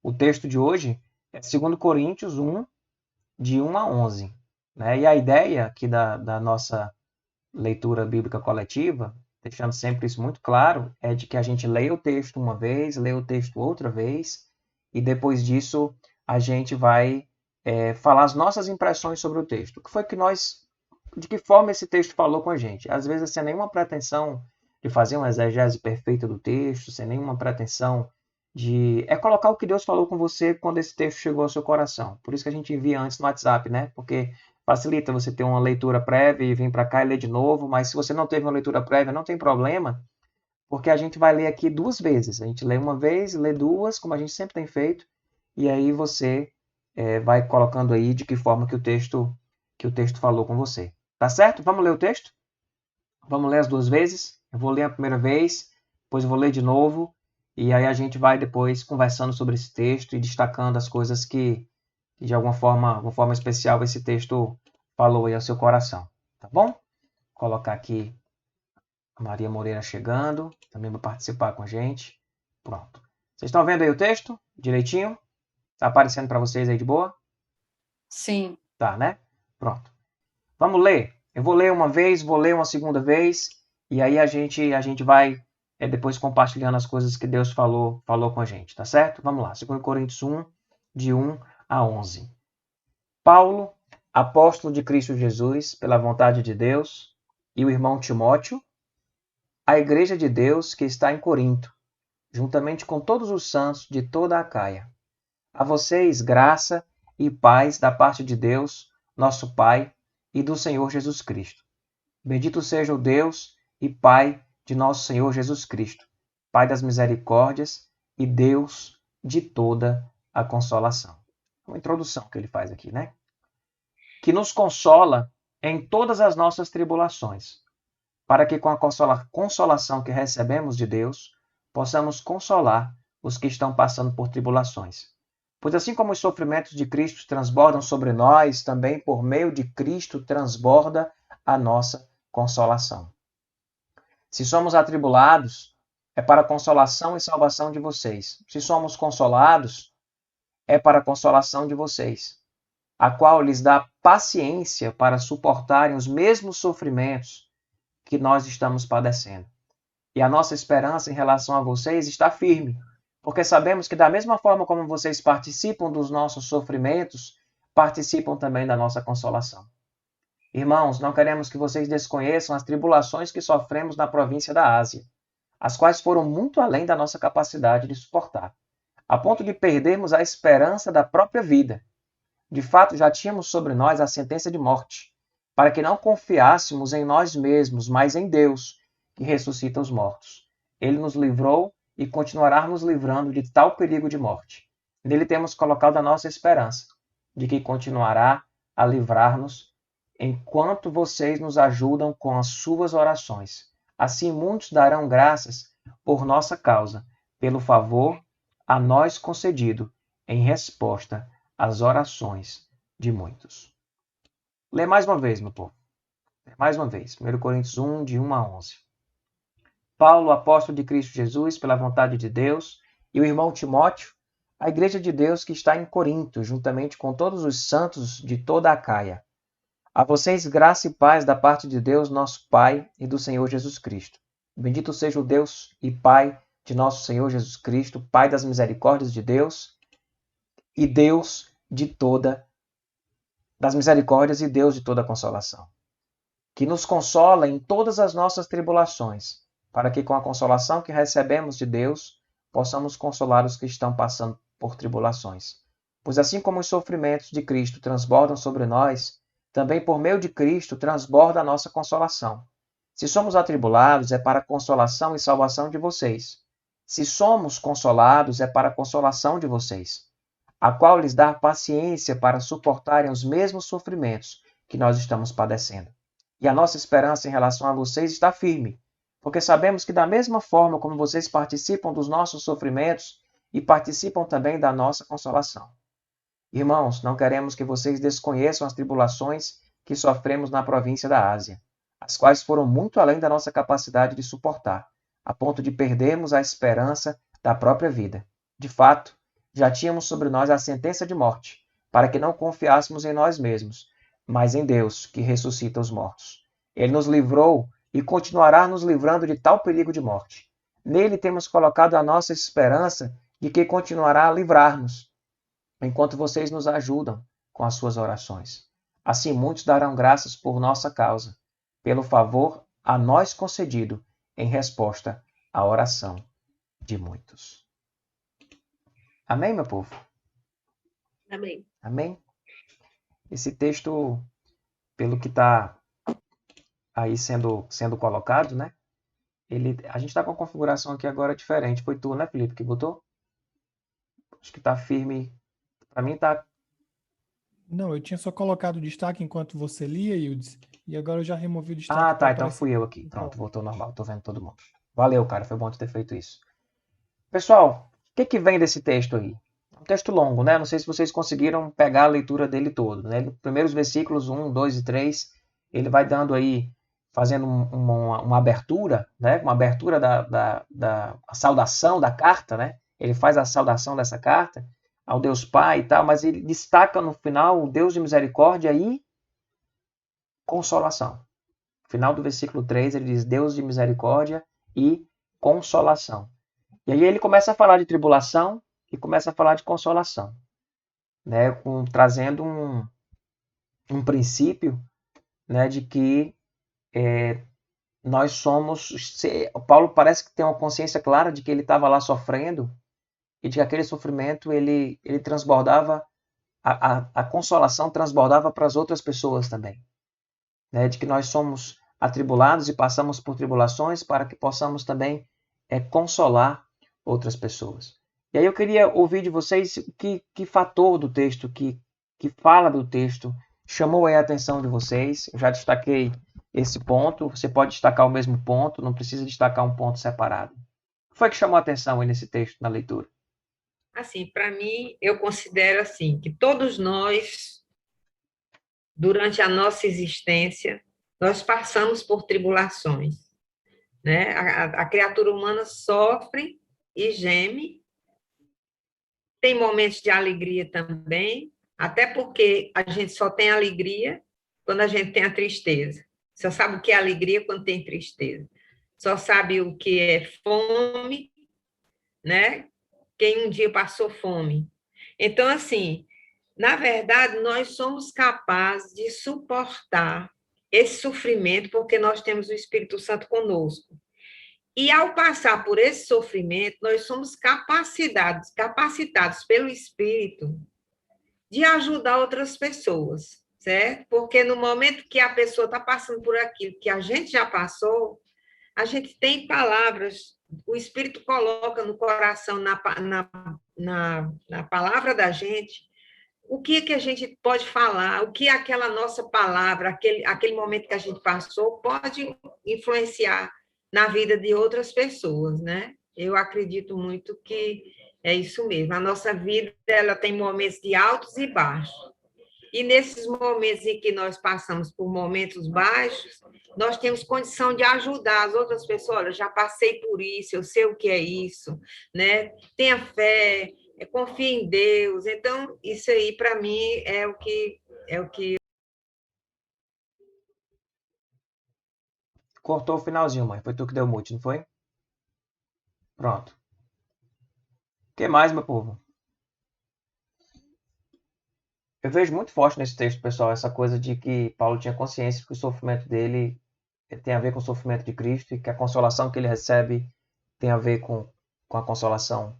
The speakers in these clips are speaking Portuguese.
O texto de hoje é 2 Coríntios 1, de 1 a 11. Né? E a ideia aqui da nossa leitura bíblica coletiva, deixando sempre isso muito claro, é de que a gente leia o texto uma vez, leia o texto outra vez, e depois disso a gente vai falar as nossas impressões sobre o texto. O que foi que de que forma esse texto falou com a gente? Às vezes sem nenhuma pretensão de fazer uma exegese perfeita do texto, sem nenhuma pretensão de colocar o que Deus falou com você quando esse texto chegou ao seu coração. Por isso que a gente envia antes no WhatsApp, né? Porque facilita você ter uma leitura prévia e vir para cá e ler de novo, mas se você não teve uma leitura prévia, não tem problema, porque a gente vai ler aqui duas vezes. A gente lê uma vez, lê duas, como a gente sempre tem feito, e aí você vai colocando aí de que forma que o texto falou com você. Tá certo? Vamos ler o texto? Vamos ler as duas vezes? Eu vou ler a primeira vez, depois eu vou ler de novo, e aí a gente vai depois conversando sobre esse texto e destacando as coisas que de alguma forma especial esse texto falou aí ao seu coração. Tá bom? Vou colocar aqui a Maria Moreira chegando, também vai participar com a gente. Pronto. Vocês estão vendo aí o texto direitinho? Tá aparecendo para vocês aí de boa? Sim. Tá, né? Pronto. Vamos ler. Eu vou ler uma vez, vou ler uma segunda vez, e aí a gente vai depois compartilhando as coisas que Deus falou com a gente, tá certo? Vamos lá. 2 Coríntios 1, de 1 a 11. Paulo, apóstolo de Cristo Jesus, pela vontade de Deus, e o irmão Timóteo, à igreja de Deus que está em Corinto, juntamente com todos os santos de toda a Acaia. A vocês graça e paz da parte de Deus, nosso Pai, e do Senhor Jesus Cristo. Bendito seja o Deus e Pai de nosso Senhor Jesus Cristo, Pai das misericórdias e Deus de toda a consolação. Uma introdução que ele faz aqui, né? Que nos consola em todas as nossas tribulações, para que com a consolação que recebemos de Deus, possamos consolar os que estão passando por tribulações. Pois assim como os sofrimentos de Cristo transbordam sobre nós, também por meio de Cristo transborda a nossa consolação. Se somos atribulados, é para a consolação e salvação de vocês. Se somos consolados, é para a consolação de vocês, a qual lhes dá paciência para suportarem os mesmos sofrimentos que nós estamos padecendo. E a nossa esperança em relação a vocês está firme, porque sabemos que da mesma forma como vocês participam dos nossos sofrimentos, participam também da nossa consolação. Irmãos, não queremos que vocês desconheçam as tribulações que sofremos na província da Ásia, as quais foram muito além da nossa capacidade de suportar, a ponto de perdermos a esperança da própria vida. De fato, já tínhamos sobre nós a sentença de morte, para que não confiássemos em nós mesmos, mas em Deus, que ressuscita os mortos. Ele nos livrou e continuará nos livrando de tal perigo de morte. Nele temos colocado a nossa esperança, de que continuará a livrar-nos enquanto vocês nos ajudam com as suas orações. Assim muitos darão graças por nossa causa, pelo favor a nós concedido em resposta às orações de muitos. Lê mais uma vez, meu povo. Lê mais uma vez. 1 Coríntios 1, de 1 a 11. Paulo, apóstolo de Cristo Jesus, pela vontade de Deus, e o irmão Timóteo, a igreja de Deus que está em Corinto, juntamente com todos os santos de toda a Acaia. A vocês graça e paz da parte de Deus, nosso Pai, e do Senhor Jesus Cristo. Bendito seja o Deus e Pai de nosso Senhor Jesus Cristo, Pai das misericórdias de Deus, e Deus de toda das misericórdias e Deus de toda consolação, que nos consola em todas as nossas tribulações, para que com a consolação que recebemos de Deus, possamos consolar os que estão passando por tribulações. Pois assim como os sofrimentos de Cristo transbordam sobre nós, também por meio de Cristo transborda a nossa consolação. Se somos atribulados, é para a consolação e salvação de vocês. Se somos consolados, é para a consolação de vocês, a qual lhes dá paciência para suportarem os mesmos sofrimentos que nós estamos padecendo. E a nossa esperança em relação a vocês está firme, porque sabemos que da mesma forma como vocês participam dos nossos sofrimentos e participam também da nossa consolação. Irmãos, não queremos que vocês desconheçam as tribulações que sofremos na província da Ásia, as quais foram muito além da nossa capacidade de suportar, a ponto de perdermos a esperança da própria vida. De fato, já tínhamos sobre nós a sentença de morte, para que não confiássemos em nós mesmos, mas em Deus, que ressuscita os mortos. Ele nos livrou e continuará nos livrando de tal perigo de morte. Nele temos colocado a nossa esperança de que continuará a livrar-nos, enquanto vocês nos ajudam com as suas orações. Assim muitos darão graças por nossa causa, pelo favor a nós concedido em resposta à oração de muitos. Amém, meu povo? Amém. Amém? Esse texto, pelo que está aí sendo colocado, né? A gente está com a configuração aqui agora diferente. Foi tu, né, Felipe, que botou? Acho que está firme. Para mim está. Não, eu tinha só colocado o destaque enquanto você lia, Yudes, e agora eu já removi o Ah, destaque para tá. Então aparecer. fui eu aqui. Pronto, voltou normal. Tô vendo todo mundo. Valeu, cara. Foi bom ter feito isso. Pessoal, o que vem desse texto aí? É um texto longo, né? Não sei se vocês conseguiram pegar a leitura dele todo, né? Primeiros versículos 1, 2 e 3, ele vai dando aí, fazendo uma abertura, né? Uma abertura da saudação da carta, né? Ele faz a saudação dessa carta ao Deus Pai e tal, mas ele destaca no final o Deus de misericórdia e consolação. No final do versículo 3, ele diz Deus de misericórdia e consolação. E aí ele começa a falar de tribulação e começa a falar de consolação, né? Trazendo um princípio, né, de que nós somos... Paulo parece que tem uma consciência clara de que ele estava lá sofrendo e de que aquele sofrimento ele transbordava, a consolação transbordava para as outras pessoas também, né? De que nós somos atribulados e passamos por tribulações para que possamos também consolar outras pessoas. E aí eu queria ouvir de vocês que fator do texto, que fala do texto, chamou aí a atenção de vocês. Eu já destaquei esse ponto, você pode destacar o mesmo ponto, não precisa destacar um ponto separado. O que foi que chamou a atenção aí nesse texto, na leitura? Assim, para mim, eu considero assim que todos nós, durante a nossa existência, nós passamos por tribulações, né? A criatura humana sofre e geme, tem momentos de alegria também, até porque a gente só tem alegria quando a gente tem a tristeza. Só sabe o que é alegria quando tem tristeza. Só sabe o que é fome, né? Quem um dia passou fome. Então, assim, na verdade, nós somos capazes de suportar esse sofrimento porque nós temos o Espírito Santo conosco. E ao passar por esse sofrimento, nós somos capacitados pelo Espírito de ajudar outras pessoas, certo? Porque no momento que a pessoa está passando por aquilo que a gente já passou, a gente tem palavras, o Espírito coloca no coração, na palavra da gente, o que a gente pode falar, o que aquela nossa palavra, aquele momento que a gente passou, pode influenciar na vida de outras pessoas, né? Eu acredito muito que é isso mesmo. A nossa vida, ela tem momentos de altos e baixos. E nesses momentos em que nós passamos por momentos baixos, nós temos condição de ajudar as outras pessoas. Olha, já passei por isso, eu sei o que é isso, né? Tenha fé, confie em Deus. Então, isso aí, para mim, é o que. Cortou o finalzinho, mãe. Foi tu que deu mute, não foi? Pronto. O que mais, meu povo? Eu vejo muito forte nesse texto, pessoal, essa coisa de que Paulo tinha consciência que o sofrimento dele tem a ver com o sofrimento de Cristo e que a consolação que ele recebe tem a ver com a consolação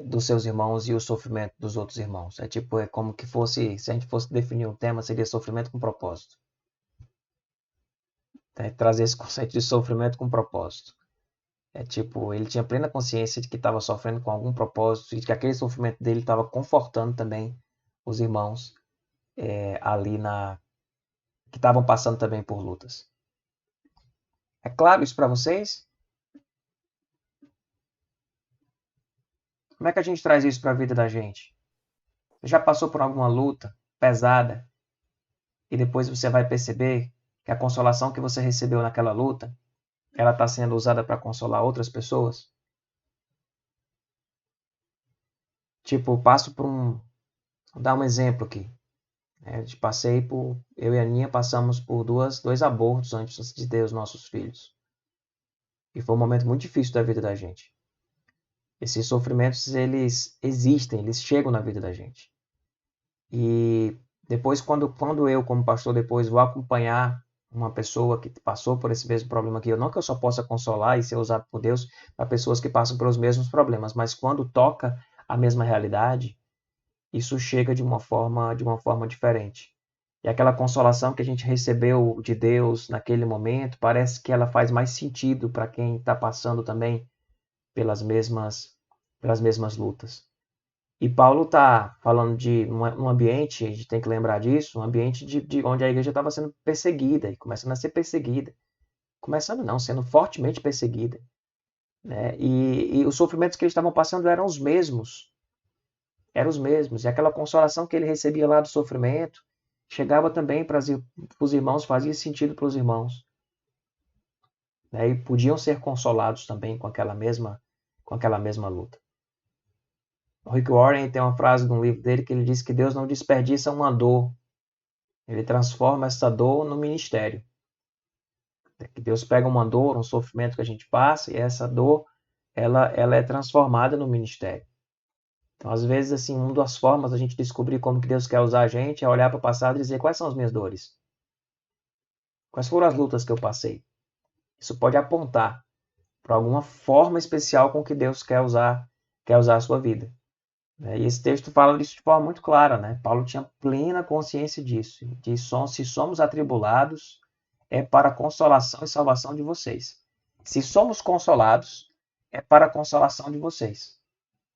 dos seus irmãos e o sofrimento dos outros irmãos. É como que fosse, se a gente fosse definir um tema, seria sofrimento com propósito. Trazer esse conceito de sofrimento com propósito. Ele tinha plena consciência de que estava sofrendo com algum propósito e de que aquele sofrimento dele estava confortando também os irmãos ali que estavam passando também por lutas. É claro isso para vocês? Como é que a gente traz isso para a vida da gente? Você já passou por alguma luta pesada e depois você vai perceber que a consolação que você recebeu naquela luta, ela está sendo usada para consolar outras pessoas? tipo, passo por vou dar um exemplo aqui. Eu e a Aninha passamos por dois abortos antes de ter os nossos filhos. E foi um momento muito difícil da vida da gente. Esses sofrimentos, eles existem, eles chegam na vida da gente. E depois, quando eu, como pastor, depois vou acompanhar uma pessoa que passou por esse mesmo problema que eu, não que eu só possa consolar e ser usado por Deus para pessoas que passam pelos mesmos problemas, mas quando toca a mesma realidade, isso chega de uma forma diferente. E aquela consolação que a gente recebeu de Deus naquele momento, parece que ela faz mais sentido para quem está passando também pelas mesmas lutas. E Paulo está falando de um ambiente, a gente tem que lembrar disso, um ambiente de onde a igreja estava sendo perseguida, e começando a ser perseguida. Começando não, sendo fortemente perseguida. Né? E os sofrimentos que eles estavam passando eram os mesmos. Eram os mesmos. E aquela consolação que ele recebia lá do sofrimento, chegava também para os irmãos, fazia sentido para os irmãos. Né? E podiam ser consolados também com aquela mesma luta. O Rick Warren tem uma frase no livro dele que ele diz que Deus não desperdiça uma dor. Ele transforma essa dor no ministério. Que Deus pega uma dor, um sofrimento que a gente passa, e essa dor ela é transformada no ministério. Então, às vezes, assim, uma das formas da gente descobrir como que Deus quer usar a gente é olhar para o passado e dizer quais são as minhas dores. Quais foram as lutas que eu passei. Isso pode apontar para alguma forma especial com que Deus quer usar a sua vida. E esse texto fala disso de forma muito clara, né? Paulo tinha plena consciência disso. Se somos atribulados, é para a consolação e salvação de vocês. Se somos consolados, é para a consolação de vocês,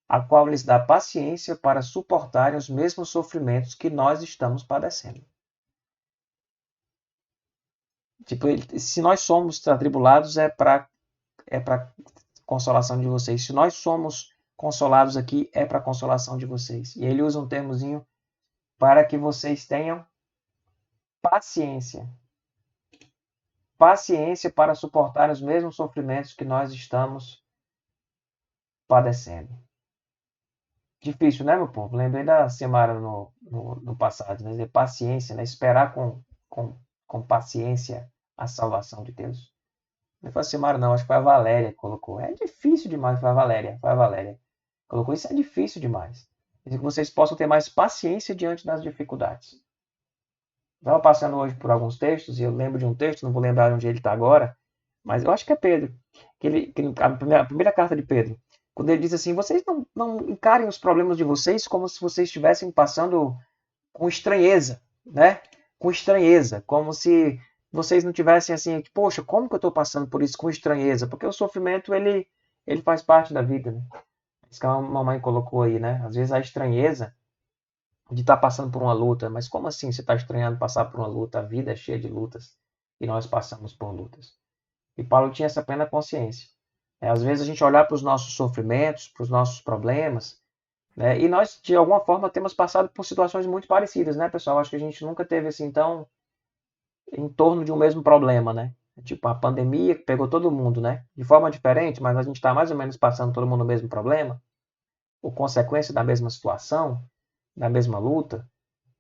a qual lhes dá paciência para suportarem os mesmos sofrimentos que nós estamos padecendo. Tipo, se nós somos atribulados, é para consolação de vocês. Se nós somos consolados aqui, é para a consolação de vocês. E ele usa um termozinho para que vocês tenham paciência. Paciência para suportar os mesmos sofrimentos que nós estamos padecendo. Difícil, né, meu povo? Lembrei da Semara no passado, né? Paciência, né? Esperar com paciência a salvação de Deus. Não foi a Semara, não, acho que foi a Valéria que colocou. É difícil demais, foi a Valéria. Colocou isso, é difícil demais. Que vocês possam ter mais paciência diante das dificuldades. Estava passando hoje por alguns textos, e eu lembro de um texto, não vou lembrar onde ele está agora, mas eu acho que é Pedro. A primeira carta de Pedro, quando ele diz assim, vocês não encarem os problemas de vocês como se vocês estivessem passando com estranheza, né? Com estranheza, como se vocês não tivessem assim, poxa, como que eu estou passando por isso com estranheza? Porque o sofrimento, ele faz parte da vida, né? Isso que a mamãe colocou aí, né? Às vezes a estranheza de estar passando por uma luta, mas como assim você está estranhando passar por uma luta? A vida é cheia de lutas e nós passamos por lutas. E Paulo tinha essa plena consciência. Às vezes a gente olhar para os nossos sofrimentos, para os nossos problemas, né? E nós, de alguma forma, temos passado por situações muito parecidas, né, pessoal? Acho que a gente nunca teve assim tão em torno de um mesmo problema, né? Tipo, a pandemia que pegou todo mundo, né? De forma diferente, mas a gente está mais ou menos passando todo mundo o mesmo problema, ou consequência da mesma situação, da mesma luta,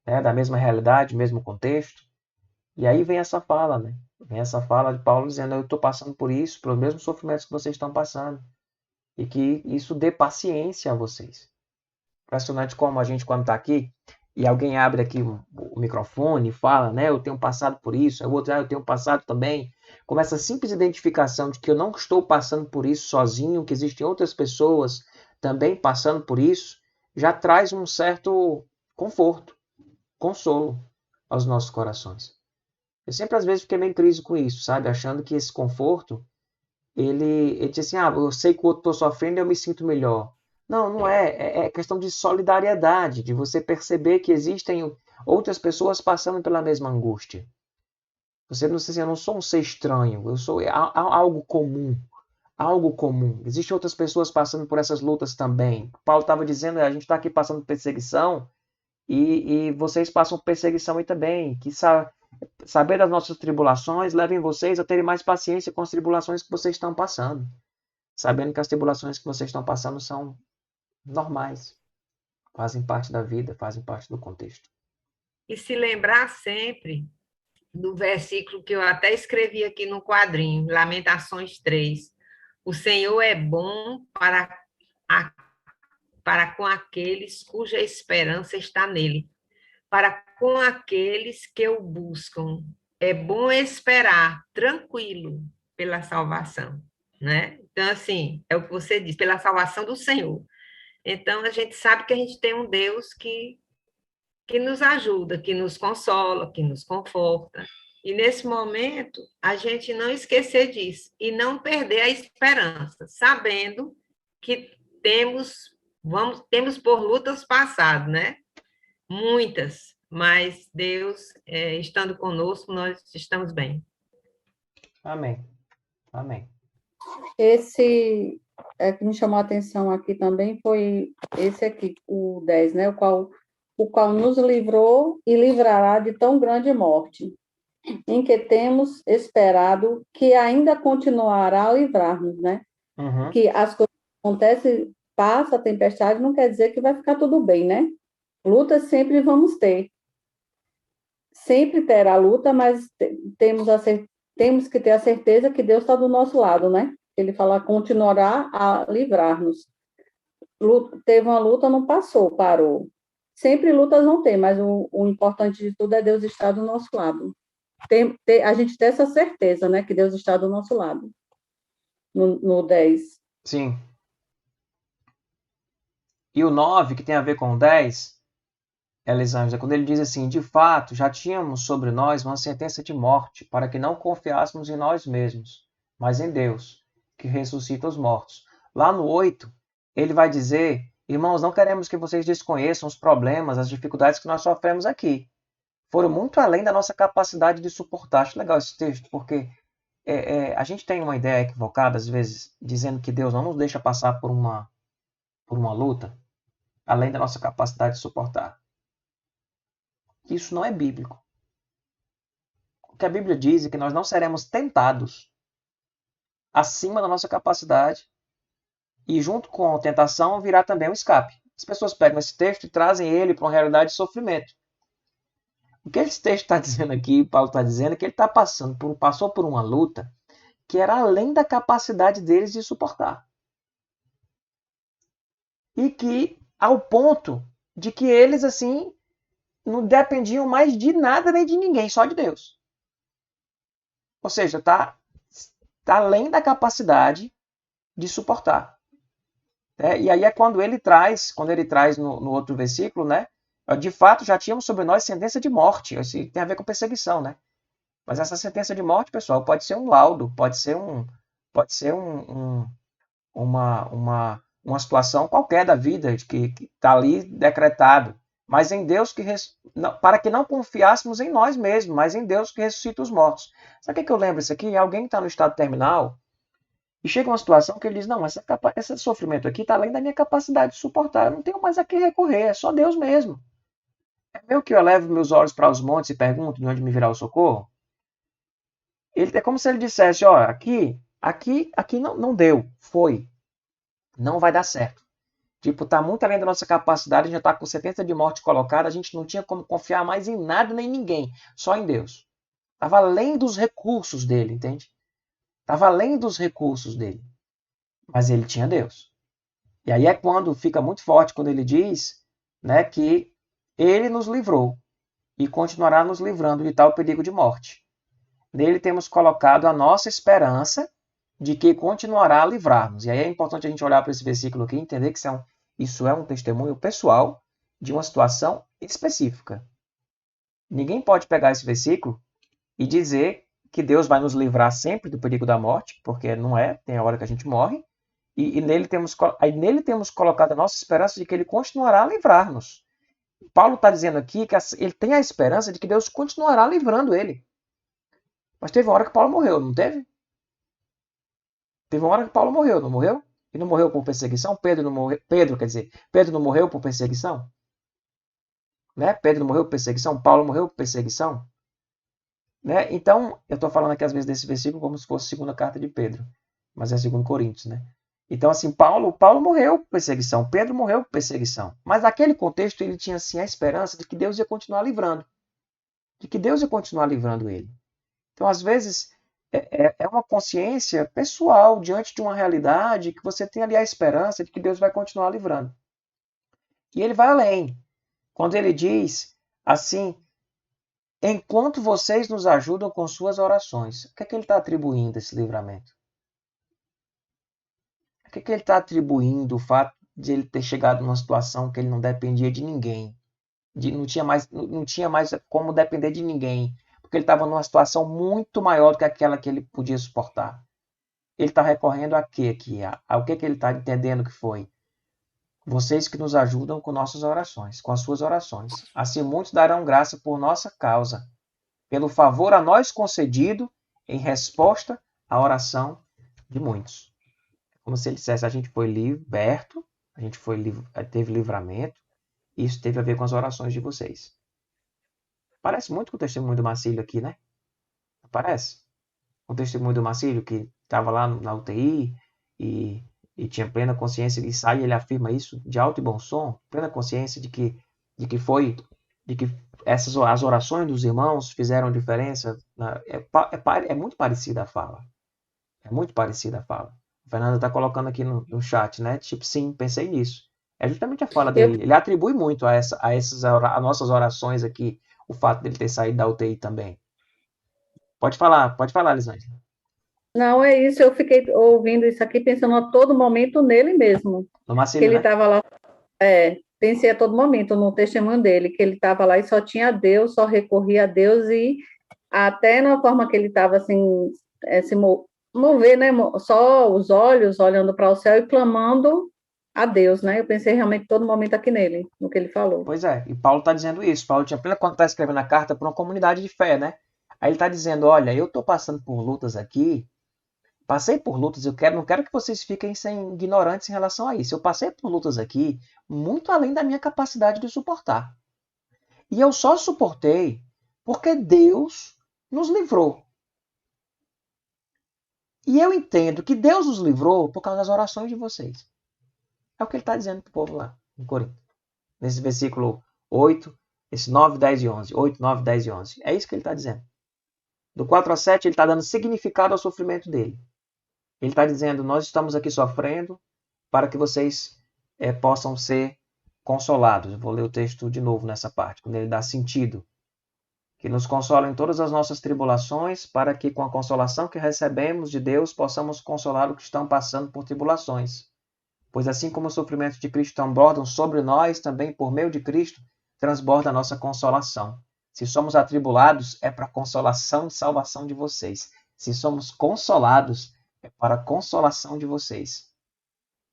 né? Da mesma realidade, mesmo contexto. E aí vem essa fala, né? Vem essa fala de Paulo dizendo, eu estou passando por isso, pelos mesmos sofrimentos que vocês estão passando. E que isso dê paciência a vocês. Impressionante como a gente, quando está aqui, e alguém abre aqui o microfone e fala, né, eu tenho passado por isso, o outro, eu tenho passado também. Com essa simples identificação de que eu não estou passando por isso sozinho, que existem outras pessoas também passando por isso, já traz um certo conforto, consolo aos nossos corações. Eu sempre, às vezes, fiquei meio em crise com isso, sabe? Achando que esse conforto, ele diz assim, eu sei que o outro está sofrendo e eu me sinto melhor. Não é. É questão de solidariedade, de você perceber que existem outras pessoas passando pela mesma angústia. Eu não sou um ser estranho, eu sou algo comum. Algo comum. Existem outras pessoas passando por essas lutas também. Paulo estava dizendo, a gente está aqui passando perseguição e vocês passam perseguição aí também. Que saber das nossas tribulações levem vocês a terem mais paciência com as tribulações que vocês estão passando. Sabendo que as tribulações que vocês estão passando são normais. fazem parte da vida, fazem parte do contexto. E se lembrar sempre do versículo que eu até escrevi aqui no quadrinho, Lamentações 3. O Senhor é bom para com aqueles cuja esperança está nele, para com aqueles que o buscam. É bom esperar, tranquilo, pela salvação, né? Então, assim, é o que você diz, pela salvação do Senhor. Então, a gente sabe que a gente tem um Deus que nos ajuda, que nos consola, que nos conforta. E nesse momento, a gente não esquecer disso e não perder a esperança, sabendo que temos por lutas passadas, né? Muitas, mas Deus, estando conosco, nós estamos bem. Amém. Amém. Esse que me chamou a atenção aqui também foi esse aqui, o 10, né? O qual nos livrou e livrará de tão grande morte, em que temos esperado que ainda continuará a livrar-nos, né? Uhum. Que as coisas acontecem, passa a tempestade, não quer dizer que vai ficar tudo bem, né? Lutas sempre vamos ter. Sempre terá luta, mas temos que ter a certeza que Deus está do nosso lado, né? Ele fala, continuará a livrar-nos. Teve uma luta, não passou, parou. Sempre lutas vão ter, mas o importante de tudo é Deus estar do nosso lado. A gente ter essa certeza, né? Que Deus está do nosso lado. No 10. Sim. E o 9, que tem a ver com o 10, Elisângela, quando ele diz assim, de fato, já tínhamos sobre nós uma sentença de morte, para que não confiássemos em nós mesmos, mas em Deus, que ressuscita os mortos. Lá no 8, ele vai dizer, irmãos, não queremos que vocês desconheçam os problemas, as dificuldades que nós sofremos aqui. Foram muito além da nossa capacidade de suportar. Acho legal esse texto, porque a gente tem uma ideia equivocada, às vezes, dizendo que Deus não nos deixa passar por uma luta, além da nossa capacidade de suportar. Isso não é bíblico. O que a Bíblia diz é que nós não seremos tentados acima da nossa capacidade e junto com a tentação virá também o escape. As pessoas pegam esse texto e trazem ele para uma realidade de sofrimento. O que esse texto está dizendo aqui, Paulo está dizendo, é que ele passou por uma luta que era além da capacidade deles de suportar. E que, ao ponto de que eles, assim, não dependiam mais de nada nem de ninguém, só de Deus. Ou seja, está além da capacidade de suportar. E aí é quando ele traz no outro versículo, né? De fato, já tínhamos sobre nós sentença de morte. Isso tem a ver com perseguição, né? Mas essa sentença de morte, pessoal, pode ser um laudo, pode ser uma situação qualquer da vida que está ali decretado. Mas em Deus para que não confiássemos em nós mesmos, mas em Deus que ressuscita os mortos. Sabe o que eu lembro isso aqui? Alguém que está no estado terminal e chega uma situação que ele diz, não, esse sofrimento aqui está além da minha capacidade de suportar. Eu não tenho mais a quem recorrer, é só Deus mesmo. É meu que eu elevo meus olhos para os montes e pergunto de onde me virá o socorro? É como se ele dissesse, ó, aqui não deu, foi, não vai dar certo. Tipo, tá muito além da nossa capacidade, a gente já tá com sentença de morte colocada, a gente não tinha como confiar mais em nada nem em ninguém, só em Deus. Tava além dos recursos dele, entende? Tava além dos recursos dele. Mas ele tinha Deus. E aí é quando fica muito forte quando ele diz, né, que ele nos livrou e continuará nos livrando de tal perigo de morte. Nele temos colocado a nossa esperança de que continuará a livrar-nos. E aí é importante a gente olhar para esse versículo aqui e entender que isso é um testemunho pessoal de uma situação específica. Ninguém pode pegar esse versículo e dizer que Deus vai nos livrar sempre do perigo da morte, porque não é, tem a hora que a gente morre, e nele temos colocado a nossa esperança de que ele continuará a livrar-nos. Paulo está dizendo aqui que ele tem a esperança de que Deus continuará livrando ele. Mas teve uma hora que Paulo morreu, não teve? Teve uma hora que Paulo morreu, não morreu? E não morreu por perseguição? Pedro não morreu por perseguição? Né? Pedro não morreu por perseguição? Paulo morreu por perseguição? Né? Então, eu estou falando aqui às vezes desse versículo como se fosse a segunda carta de Pedro, mas é 2 Coríntios, né? Então, assim, Paulo morreu por perseguição, Pedro morreu por perseguição. Mas naquele contexto ele tinha, assim, a esperança de que Deus ia continuar livrando. De que Deus ia continuar livrando ele. Então, às vezes, é uma consciência pessoal diante de uma realidade que você tem ali a esperança de que Deus vai continuar livrando. E ele vai além. Quando ele diz assim, enquanto vocês nos ajudam com suas orações, o que é que ele está atribuindo esse livramento? O que é que ele está atribuindo o fato de ele ter chegado numa situação que ele não dependia de ninguém? Não tinha mais como depender de ninguém, porque ele estava numa situação muito maior do que aquela que ele podia suportar. Ele está recorrendo a quê aqui? O que ele está entendendo que foi? Vocês que nos ajudam com nossas orações, com as suas orações. Assim muitos darão graça por nossa causa, pelo favor a nós concedido em resposta à oração de muitos. Como se ele dissesse, a gente foi liberto, a gente teve livramento, e isso teve a ver com as orações de vocês. Parece muito com o testemunho do Marcílio aqui, né? Parece? O testemunho do Marcílio, que estava lá na UTI e tinha plena consciência, e sai e ele afirma isso de alto e bom som, plena consciência de que as orações dos irmãos fizeram diferença. É muito parecida a fala. É muito parecida a fala. A Fernanda está colocando aqui no chat, né? Tipo, sim, pensei nisso. É justamente a fala dele. Ele atribui muito a nossas orações aqui, o fato dele ter saído da UTI também. Pode falar, Lisângela. Não, é isso, eu fiquei ouvindo isso aqui, pensando a todo momento nele mesmo. No Marcílio, que ele né? estava lá, pensei a todo momento no testemunho dele, que ele estava lá e só tinha Deus, só recorria a Deus, e até na forma que ele estava assim, se mover, né? Só os olhos olhando para o céu e clamando a Deus, né? Eu pensei realmente todo momento aqui nele, no que ele falou. Pois é, e Paulo está dizendo isso. Paulo tinha plena quando está escrevendo a carta para uma comunidade de fé, né? Aí ele está dizendo, olha, eu estou passando por lutas aqui, passei por lutas, não quero que vocês fiquem ignorantes em relação a isso. Eu passei por lutas aqui muito além da minha capacidade de suportar. E eu só suportei porque Deus nos livrou. E eu entendo que Deus nos livrou por causa das orações de vocês. É o que ele está dizendo para o povo lá em Corinto. Nesse versículo 8, esse 9, 10 e 11. 8, 9, 10 e 11. É isso que ele está dizendo. Do 4 a 7, ele está dando significado ao sofrimento dele. Ele está dizendo, nós estamos aqui sofrendo para que vocês possam ser consolados. Eu vou ler o texto de novo nessa parte, quando ele dá sentido. Que nos consola em todas as nossas tribulações, para que com a consolação que recebemos de Deus, possamos consolar os que estão passando por tribulações. Pois assim como os sofrimentos de Cristo transbordam sobre nós, também por meio de Cristo, transborda a nossa consolação. Se somos atribulados, é para a consolação e salvação de vocês. Se somos consolados, é para a consolação de vocês,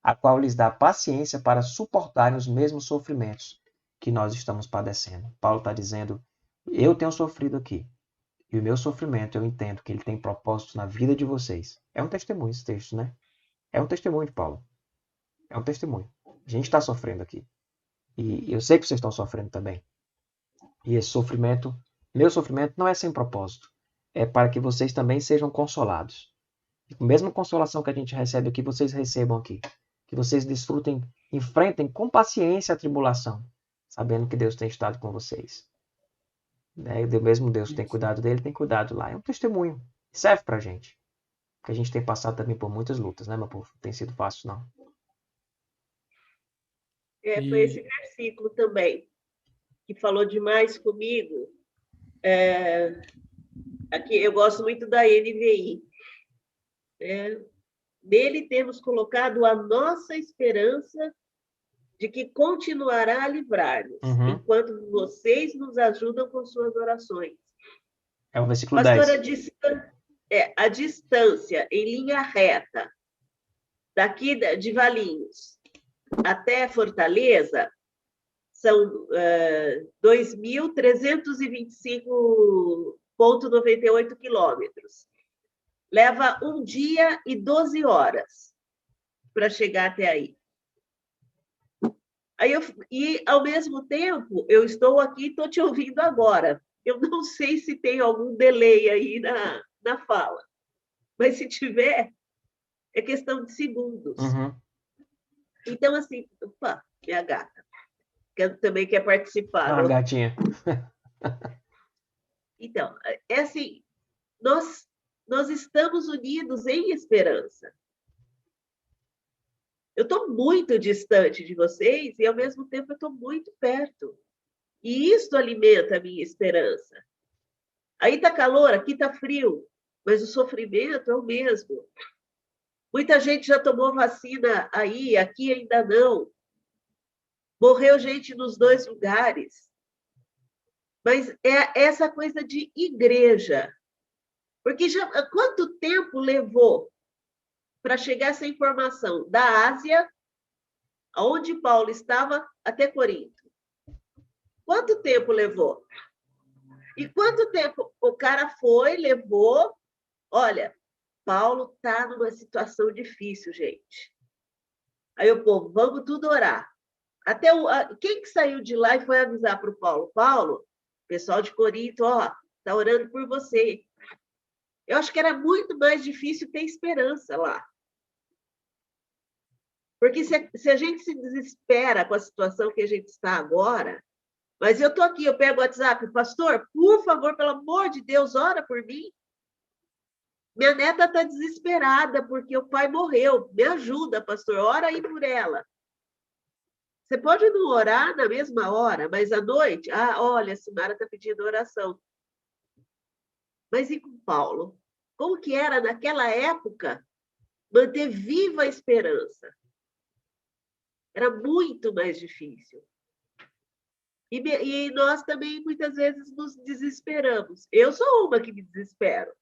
a qual lhes dá paciência para suportarem os mesmos sofrimentos que nós estamos padecendo. Paulo está dizendo, eu tenho sofrido aqui, e o meu sofrimento, eu entendo que ele tem propósito na vida de vocês. É um testemunho esse texto, né? É um testemunho de Paulo. É um testemunho. A gente está sofrendo aqui. E eu sei que vocês estão sofrendo também. E esse sofrimento, meu sofrimento, não é sem propósito. É para que vocês também sejam consolados. E a mesma consolação que a gente recebe aqui, vocês recebam aqui. Que vocês desfrutem, enfrentem com paciência a tribulação, sabendo que Deus tem estado com vocês. O mesmo Deus que tem cuidado dele, tem cuidado lá. É um testemunho. Serve pra gente. Porque a gente tem passado também por muitas lutas, né, meu povo? Não tem sido fácil, não. Foi esse versículo também, que falou demais comigo. Aqui, eu gosto muito da NVI. Nele temos colocado a nossa esperança de que continuará a livrar-nos, enquanto vocês nos ajudam com suas orações. É o versículo Pastora, 10. A distância em linha reta, daqui de Valinhos até Fortaleza, são 2.325,98 quilômetros. Leva 1 dia e 12 horas para chegar até aí. E, ao mesmo tempo, eu estou aqui e estou te ouvindo agora. Eu não sei se tem algum delay aí na fala, mas se tiver, é questão de segundos. Uhum. Então, assim, opa, minha gata, que também quer participar. Ah, gatinha. Então, é assim, nós estamos unidos em esperança. Eu estou muito distante de vocês e, ao mesmo tempo, eu estou muito perto. E isso alimenta a minha esperança. Aí está calor, aqui está frio, mas o sofrimento é o mesmo. Muita gente já tomou vacina aí, aqui ainda não. Morreu gente nos 2 lugares. Mas é essa coisa de igreja. Porque quanto tempo levou para chegar essa informação da Ásia, onde Paulo estava, até Corinto? Quanto tempo levou? E quanto tempo o cara levou? Olha, Paulo está numa situação difícil, gente. Aí o povo, vamos tudo orar. Até quem que saiu de lá e foi avisar para o Paulo? Paulo, pessoal de Corinto, está orando por você. Eu acho que era muito mais difícil ter esperança lá. Porque se a gente se desespera com a situação que a gente está agora, mas eu estou aqui, eu pego o WhatsApp, pastor, por favor, pelo amor de Deus, ora por mim. Minha neta está desesperada porque o pai morreu. Me ajuda, pastor, ora aí por ela. Você pode não orar na mesma hora, mas à noite, olha, a Simara está pedindo oração. Mas e com Paulo? Como que era naquela época manter viva a esperança? Era muito mais difícil. E nós também, muitas vezes, nos desesperamos. Eu sou uma que me desespero.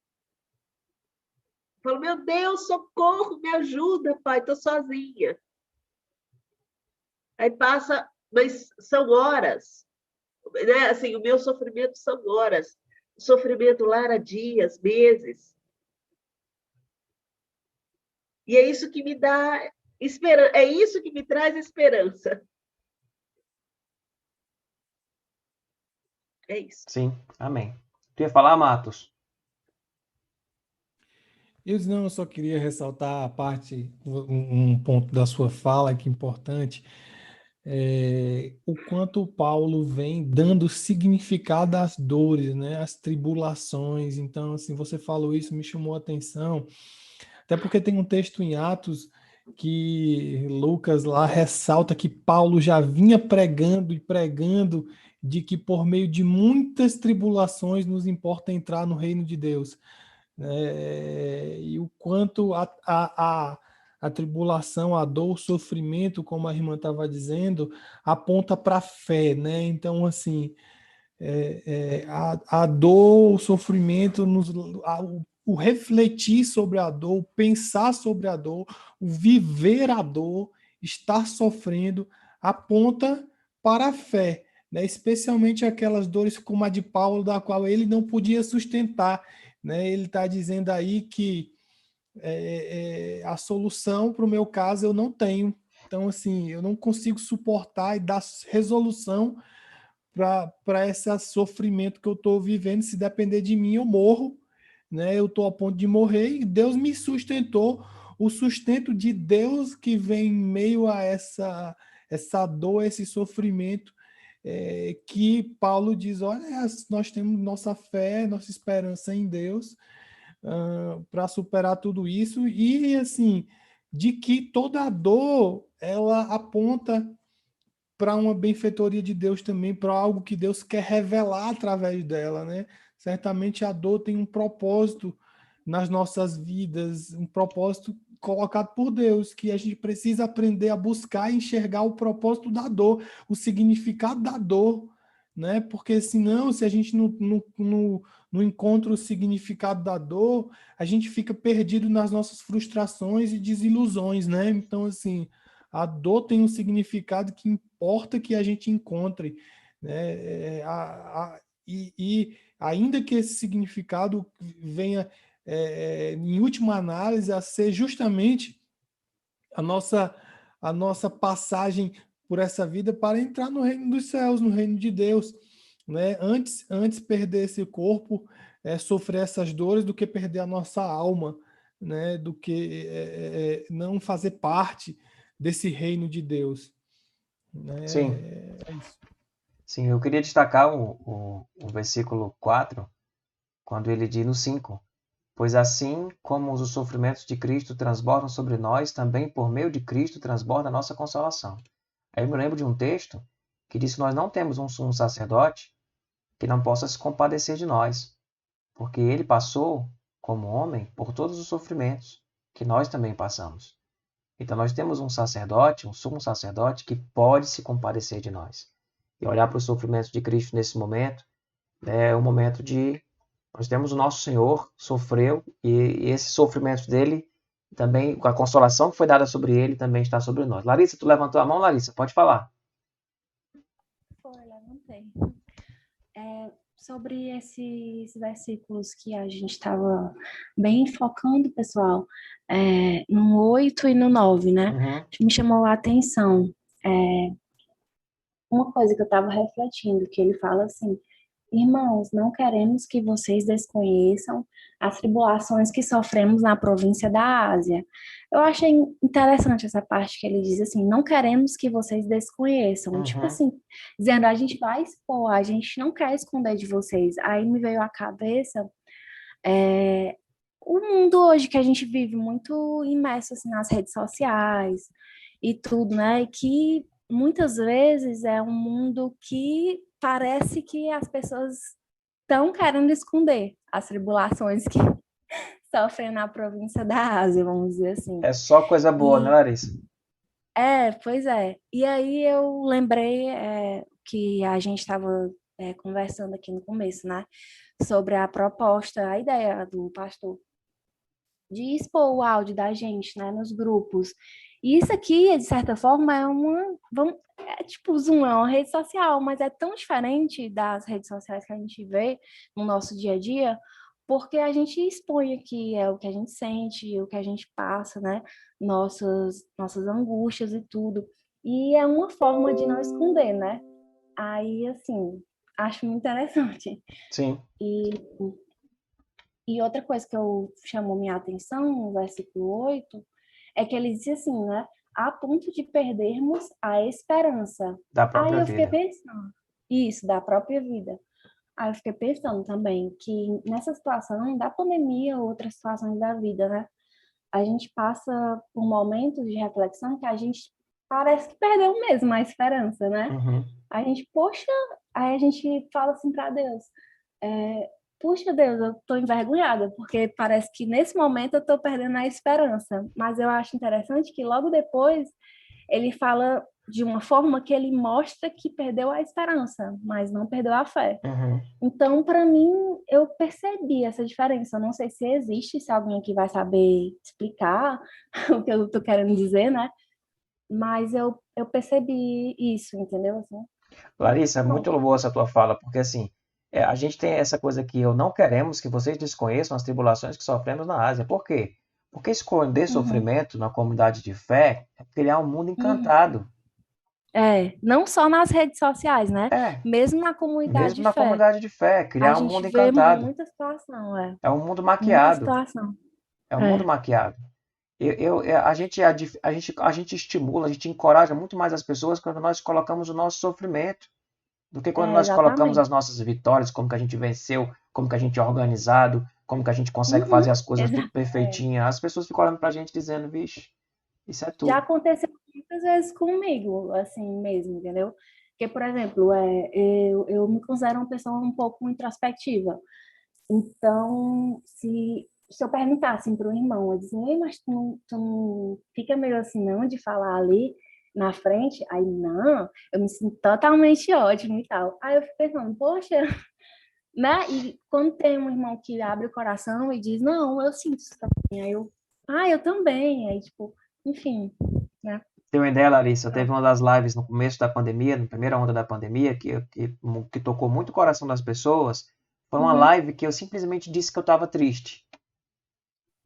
Falo, meu Deus, socorro, me ajuda, pai, estou sozinha. Aí passa, mas são horas. Né? Assim, o meu sofrimento são horas. O sofrimento lá era dias, meses. E é isso que me dá esperança, é isso que me traz esperança. É isso. Sim, amém. Tu ia falar, Matos? Eu só queria ressaltar a parte, um ponto da sua fala que é importante, o quanto Paulo vem dando significado às dores, né, às tribulações. Então, assim, você falou isso, me chamou a atenção, até porque tem um texto em Atos que Lucas lá ressalta que Paulo já vinha pregando e pregando de que por meio de muitas tribulações nos importa entrar no reino de Deus. E o quanto a tribulação, a dor, o sofrimento, como a irmã estava dizendo, aponta para a fé, né? Então, assim, a dor, o sofrimento, o refletir sobre a dor, o pensar sobre a dor, o viver a dor, estar sofrendo, aponta para a fé, né? Especialmente aquelas dores como a de Paulo, da qual ele não podia sustentar, né? Ele está dizendo aí que a solução para o meu caso eu não tenho. Então, assim, eu não consigo suportar e dar resolução para esse sofrimento que eu estou vivendo. Se depender de mim, eu morro, né? Eu estou a ponto de morrer e Deus me sustentou. O sustento de Deus que vem em meio a essa dor, esse sofrimento, que Paulo diz, olha, nós temos nossa fé, nossa esperança em Deus para superar tudo isso e, assim, de que toda a dor, ela aponta para uma benfeitoria de Deus também, para algo que Deus quer revelar através dela, né? Certamente a dor tem um propósito nas nossas vidas, um propósito colocado por Deus, que a gente precisa aprender a buscar e enxergar o propósito da dor, o significado da dor, né? Porque senão, se a gente não encontra o significado da dor, a gente fica perdido nas nossas frustrações e desilusões, né? Então, assim, a dor tem um significado que importa que a gente encontre, né? E ainda que esse significado venha, em última análise, a ser justamente a nossa passagem por essa vida para entrar no reino dos céus, no reino de Deus, né? Antes perder esse corpo, sofrer essas dores, do que perder a nossa alma, né, do que não fazer parte desse reino de Deus. Né? Sim, É isso. sim, eu queria destacar o versículo 4, quando ele diz no 5: pois assim como os sofrimentos de Cristo transbordam sobre nós, também por meio de Cristo transborda a nossa consolação. Aí eu me lembro de um texto que diz que nós não temos um sumo sacerdote que não possa se compadecer de nós, porque ele passou, como homem, por todos os sofrimentos que nós também passamos. Então nós temos um sacerdote, um sumo sacerdote, que pode se compadecer de nós. E olhar para os sofrimentos de Cristo nesse momento é um momento de... Nós temos o nosso Senhor, sofreu, e esses sofrimentos dele também, com a consolação que foi dada sobre ele, também está sobre nós. Larissa, tu levantou a mão, Larissa? Pode falar. Foi, levantei. Sobre esses versículos que a gente estava bem focando, pessoal, no 8 e no 9, né? Uhum. Me chamou a atenção. Uma coisa que eu estava refletindo, que ele fala assim: irmãos, não queremos que vocês desconheçam as tribulações que sofremos na província da Ásia. Eu achei interessante essa parte que ele diz assim: não queremos que vocês desconheçam. Uhum. Tipo assim, dizendo, a gente vai expor, a gente não quer esconder de vocês. Aí me veio à cabeça o mundo hoje que a gente vive muito imerso assim, nas redes sociais e tudo, né? E que muitas vezes é um mundo que parece que as pessoas estão querendo esconder as tribulações que sofrem na província da Ásia, vamos dizer assim. É só coisa boa, né, Larissa? Pois é. E aí eu lembrei que a gente estava conversando aqui no começo, né? Sobre a proposta, a ideia do pastor de expor o áudio da gente, né, nos grupos. E isso aqui, de certa forma, tipo, o Zoom é uma rede social, mas é tão diferente das redes sociais que a gente vê no nosso dia a dia, porque a gente expõe aqui o que a gente sente, o que a gente passa, né, nossas angústias e tudo. E é uma forma de não esconder, né? Aí, assim, acho muito interessante. Sim. E outra coisa que chamou minha atenção no versículo 8 é que ele diz assim, né? A ponto de perdermos a esperança. Da própria Aí eu fiquei vida. pensando, isso, da própria vida. Aí eu fiquei pensando também que nessa situação da pandemia ou outras situações da vida, né? A gente passa por momentos de reflexão que a gente parece que perdeu mesmo a esperança, né? Uhum. A gente, poxa, aí a gente fala assim para Deus, puxa Deus, eu tô envergonhada, porque parece que nesse momento eu tô perdendo a esperança. Mas eu acho interessante que logo depois ele fala de uma forma que ele mostra que perdeu a esperança, mas não perdeu a fé. Uhum. Então, para mim, eu percebi essa diferença. Eu não sei se existe, se alguém aqui vai saber explicar o que eu tô querendo dizer, né? Mas eu percebi isso, entendeu? Assim, Larissa, é muito boa essa tua fala, porque assim, a gente tem essa coisa que não queremos que vocês desconheçam as tribulações que sofremos na Ásia. Por quê? Porque esconder sofrimento na comunidade de fé é criar um mundo encantado. Não só nas redes sociais, né? Mesmo na comunidade Mesmo de na fé. comunidade de fé, criar um mundo A gente vê encantado. muita situação, É um mundo muita maquiado. situação. É um mundo maquiado. A gente estimula, a gente encoraja muito mais as pessoas quando nós colocamos o nosso sofrimento do que quando nós colocamos Exatamente. as nossas vitórias, como que a gente venceu, como que a gente é organizado, como que a gente consegue fazer as coisas tudo perfeitinho. As pessoas ficam olhando pra gente dizendo, vixe, isso é tudo. Já aconteceu muitas vezes comigo, assim mesmo, entendeu? Porque, por exemplo, eu me considero uma pessoa um pouco introspectiva. Então, se eu perguntar assim para o irmão, eu dizer, ei, mas tu não fica meio assim não de falar ali na frente? Aí, não, eu me sinto totalmente ótimo e tal. Aí eu fico pensando, poxa, né? E quando tem um irmão que abre o coração e diz, não, eu sinto isso também. Aí eu também. Aí, tipo, enfim, né? Tem uma ideia, Larissa? Teve uma das lives no começo da pandemia, na primeira onda da pandemia, que tocou muito o coração das pessoas. Foi uma live que eu simplesmente disse que eu estava triste.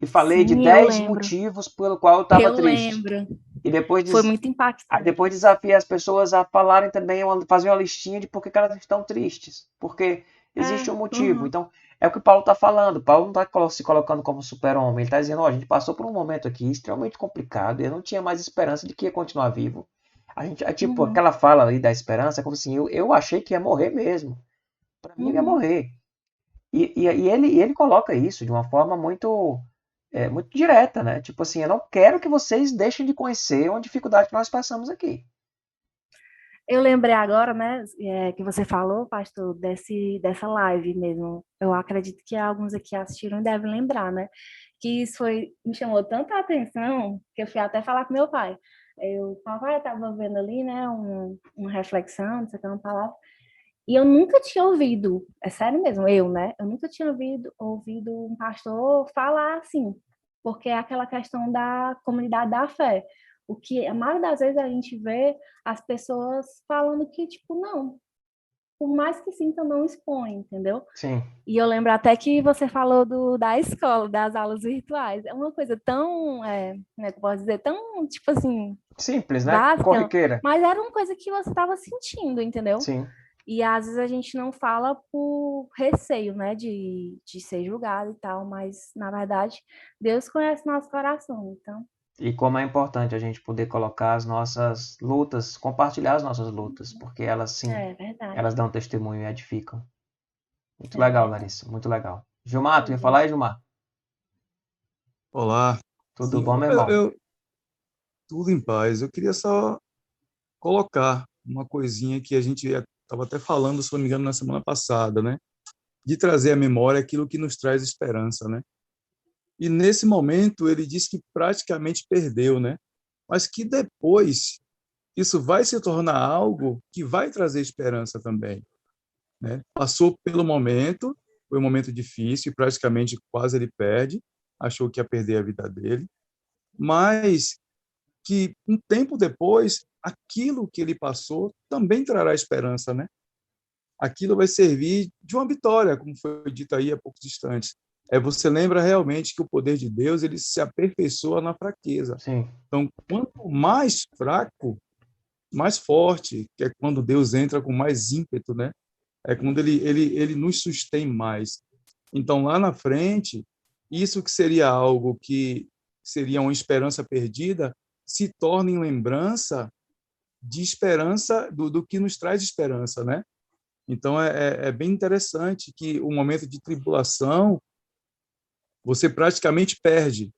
E falei de 10 motivos pelo qual eu estava triste. Lembro. E depois Foi muito impactante. Aí depois desafiei as pessoas a falarem também, fazer uma listinha de por que elas estão tristes. Porque Existe um motivo. Uhum. Então, é o que Paulo está falando. Paulo não está se colocando como super-homem. Ele está dizendo, ó, a gente passou por um momento aqui extremamente complicado. Eu não tinha mais esperança de que ia continuar vivo. A gente, é tipo, Uhum. aquela fala ali da esperança, é como assim, eu achei que ia morrer mesmo. Para mim, ele ia Uhum. morrer. E ele coloca isso de uma forma muito direta, né? Tipo assim, eu não quero que vocês deixem de conhecer uma dificuldade que nós passamos aqui. Eu lembrei agora, né, que você falou, pastor, dessa live mesmo. Eu acredito que alguns aqui assistiram e devem lembrar, né? Que isso me chamou tanta atenção que eu fui até falar com meu pai. O papai estava vendo ali, né, uma reflexão, não sei o que, uma palavra, e eu nunca tinha ouvido, é sério mesmo, né? Eu nunca tinha ouvido um pastor falar assim, porque é aquela questão da comunidade da fé. O que a maioria das vezes a gente vê as pessoas falando que, tipo, não, por mais que sintam, não expõe, entendeu? Sim. E eu lembro até que você falou da escola, das aulas virtuais. É uma coisa tão, como é que eu posso dizer, tão, tipo assim, Simples, né? básica, Corriqueira. mas era uma coisa que você estava sentindo, entendeu? Sim. E às vezes a gente não fala por receio, né, de ser julgado e tal, mas na verdade Deus conhece nosso coração, então. E como é importante a gente poder colocar as nossas lutas, compartilhar as nossas lutas, porque elas sim, É verdade, elas dão testemunho e edificam. Muito é legal, verdade. Larissa, muito legal. Gilmar, tu ia Pois falar é. aí, Gilmar? Olá, Tudo sim, bom, meu irmão? tudo em paz. Eu queria só colocar uma coisinha que a gente estava até falando, se não me engano, na semana passada, né? De trazer à memória aquilo que nos traz esperança, né? E nesse momento ele disse que praticamente perdeu, né? Mas que depois isso vai se tornar algo que vai trazer esperança também, né? Passou pelo momento, foi um momento difícil, e praticamente quase ele perde, achou que ia perder a vida dele, mas que um tempo depois, aquilo que ele passou também trará esperança, né? Aquilo vai servir de uma vitória, como foi dito aí há poucos instantes. Você lembra realmente que o poder de Deus ele se aperfeiçoa na fraqueza. Sim. Então, quanto mais fraco, mais forte, que é quando Deus entra com mais ímpeto, né? É quando ele nos sustém mais. Então, lá na frente, isso que seria algo que seria uma esperança perdida, se torna em lembrança de esperança, do que nos traz esperança, né? Então, é bem interessante que o momento de tribulação, você praticamente perde,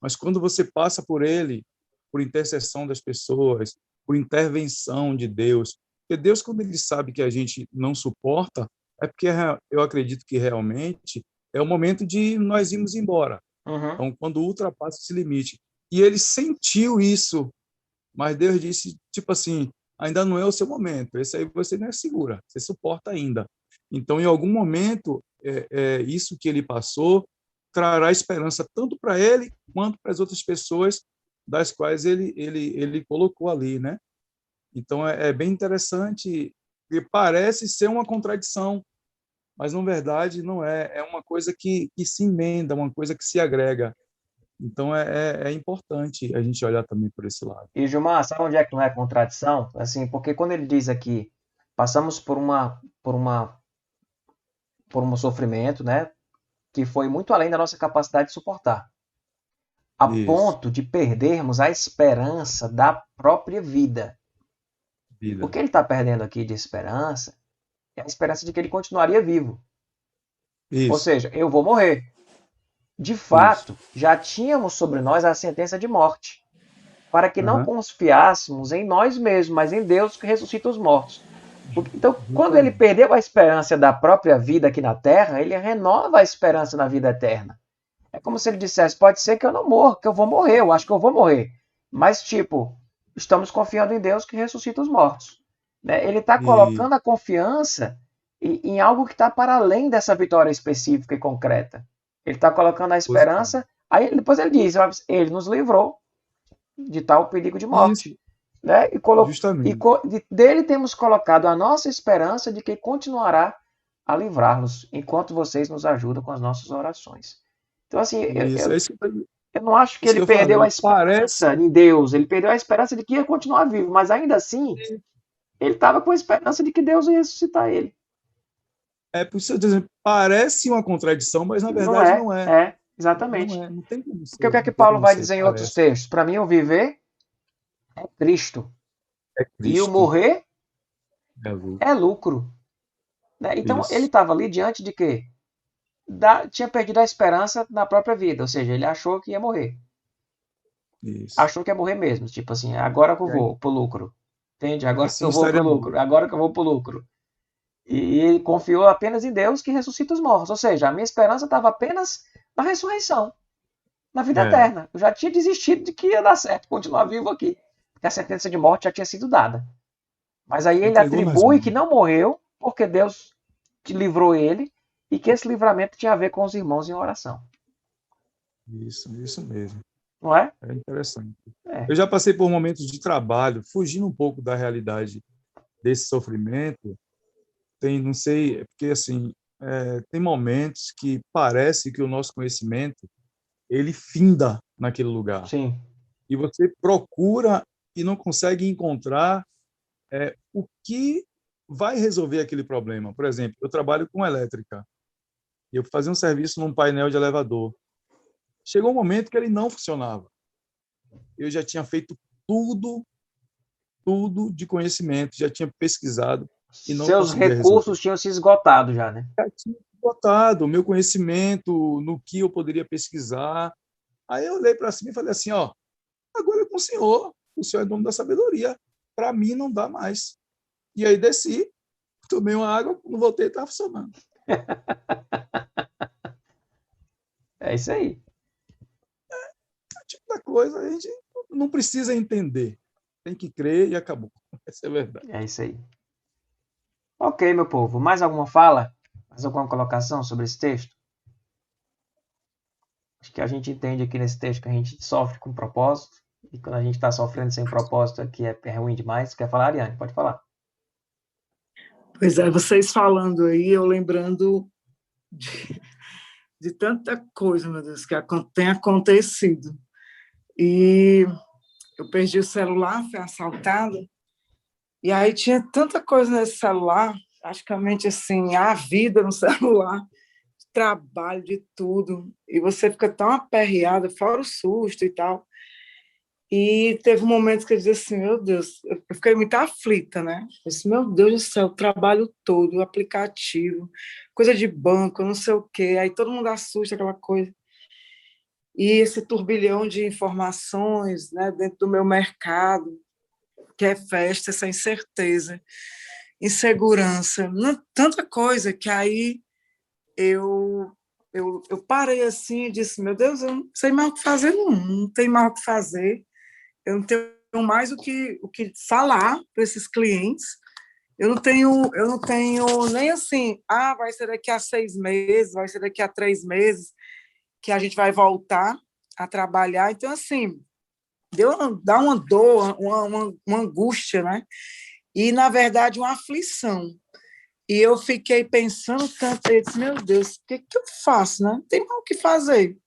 mas quando você passa por ele, por intercessão das pessoas, por intervenção de Deus, porque Deus, quando ele sabe que a gente não suporta, é porque eu acredito que realmente é o momento de nós irmos embora. Uhum. Então, quando ultrapassa esse limite. E ele sentiu isso, mas Deus disse, tipo assim, ainda não é o seu momento, esse aí você não é segura, você suporta ainda. Então, em algum momento, isso que ele passou trará esperança tanto para ele quanto para as outras pessoas das quais ele colocou ali, né? Então, é bem interessante, e parece ser uma contradição, mas, na verdade, não é. É uma coisa que se emenda, uma coisa que se agrega. Então, é importante a gente olhar também por esse lado. E Gilmar, sabe onde é que não é contradição? Assim, porque quando ele diz aqui, passamos por um sofrimento, né, que foi muito além da nossa capacidade de suportar, a Isso, ponto de perdermos a esperança da própria vida. O vida. que ele está perdendo aqui de esperança é a esperança de que ele continuaria vivo. Ou Isso, seja, eu vou morrer. De isso. fato, já tínhamos sobre nós a sentença de morte, para que não Aham, confiássemos em nós mesmos, mas em Deus que ressuscita os mortos. Então, quando ele justamente. perdeu a esperança da própria vida aqui na terra, ele renova a esperança na vida eterna. É como se ele dissesse: pode ser que eu não morra, que eu vou morrer, eu acho que eu vou morrer. Mas, tipo, estamos confiando em Deus que ressuscita os mortos. Né? Ele está E colocando a confiança em algo que está para além dessa vitória específica e concreta. Ele está colocando a positivo. esperança. Aí depois ele diz: ele nos livrou de tal perigo de Isso, morte. Né? justamente. Dele temos colocado a nossa esperança de que continuará a livrá-los, enquanto vocês nos ajudam com as nossas orações. Então, assim, Isso, eu não acho que isso ele que eu perdeu a falei. Parece. esperança em Deus, ele perdeu a esperança de que ia continuar vivo, mas ainda assim, ele estava com a esperança de que Deus ia ressuscitar ele. por isso eu estou dizendo, parece uma contradição, mas na Não verdade é, não é. é, exatamente. Não é, não tem como ser. Porque o que é que Não tem Paulo como vai ser, dizer em outros parece. textos? Para mim, o viver é Cristo. É E o Cristo. morrer É lucro. é lucro. Né? Então, ele Isso. estava ali diante de quê? Tinha perdido a esperança na própria vida. Ou seja, ele achou que ia morrer. Isso. Achou que ia morrer mesmo. Tipo assim, agora que eu E aí, vou pro lucro. Entende? Agora que assim eu vou pro estaria lucro. morto. Agora que eu vou pro lucro. E ele confiou apenas em Deus que ressuscita os mortos. Ou seja, a minha esperança estava apenas na ressurreição. Na vida É, eterna. Eu já tinha desistido de que ia dar certo, continuar vivo aqui. Porque a sentença de morte já tinha sido dada. Mas aí ele entregou nas atribui que mãos. não morreu, porque Deus livrou ele, e que esse livramento tinha a ver com os irmãos em oração. Isso mesmo. Não é? É interessante. É. Eu já passei por momentos de trabalho, fugindo um pouco da realidade desse sofrimento. Não sei, porque assim, tem momentos que parece que o nosso conhecimento ele finda naquele lugar. Sim. E você procura e não consegue encontrar o que vai resolver aquele problema. Por exemplo, eu trabalho com elétrica e eu fazia um serviço num painel de elevador. Chegou um momento que ele não funcionava. Eu já tinha feito tudo de conhecimento, já tinha pesquisado e não Seus conseguia resolver. recursos tinham se esgotado já, né? Já tinha botado o meu conhecimento no que eu poderia pesquisar. Aí eu olhei para cima e falei assim, agora é com o senhor é dono da sabedoria, para mim não dá mais. E aí desci, tomei uma água, quando voltei estava funcionando. É isso aí. Tipo da coisa, a gente não precisa entender. Tem que crer e acabou. Essa é a verdade. É isso aí. Ok, meu povo. Mais alguma fala? Mais alguma colocação sobre esse texto? Acho que a gente entende aqui nesse texto que a gente sofre com propósito. E quando a gente está sofrendo sem propósito aqui é ruim demais. Quer falar, Ariane? Pode falar. Pois é, vocês falando aí, eu lembrando de tanta coisa, meu Deus, que tem acontecido. E eu perdi o celular, fui assaltada, e aí tinha tanta coisa nesse celular, praticamente assim, a vida no celular, de trabalho, de tudo, e você fica tão aperreada, fora o susto e tal. E teve um momento que eu disse assim, meu Deus, eu fiquei muito aflita, né? Eu disse, meu Deus do céu, o trabalho todo, o aplicativo, coisa de banco, não sei o quê, aí todo mundo assusta aquela coisa. E esse turbilhão de informações, né, dentro do meu mercado, que é festa, essa incerteza, insegurança, tanta coisa que aí eu parei assim e disse, meu Deus, eu não sei mais o que fazer, não tem mais o que fazer, eu não tenho mais o que falar para esses clientes, eu não tenho nem assim, vai ser daqui a 6 meses, vai ser daqui a 3 meses que a gente vai voltar a trabalhar. Então, assim, dá uma dor, uma angústia, né? E, na verdade, uma aflição. E eu fiquei pensando tanto, eu disse, meu Deus, o que eu faço, né? Não tem mais o que fazer.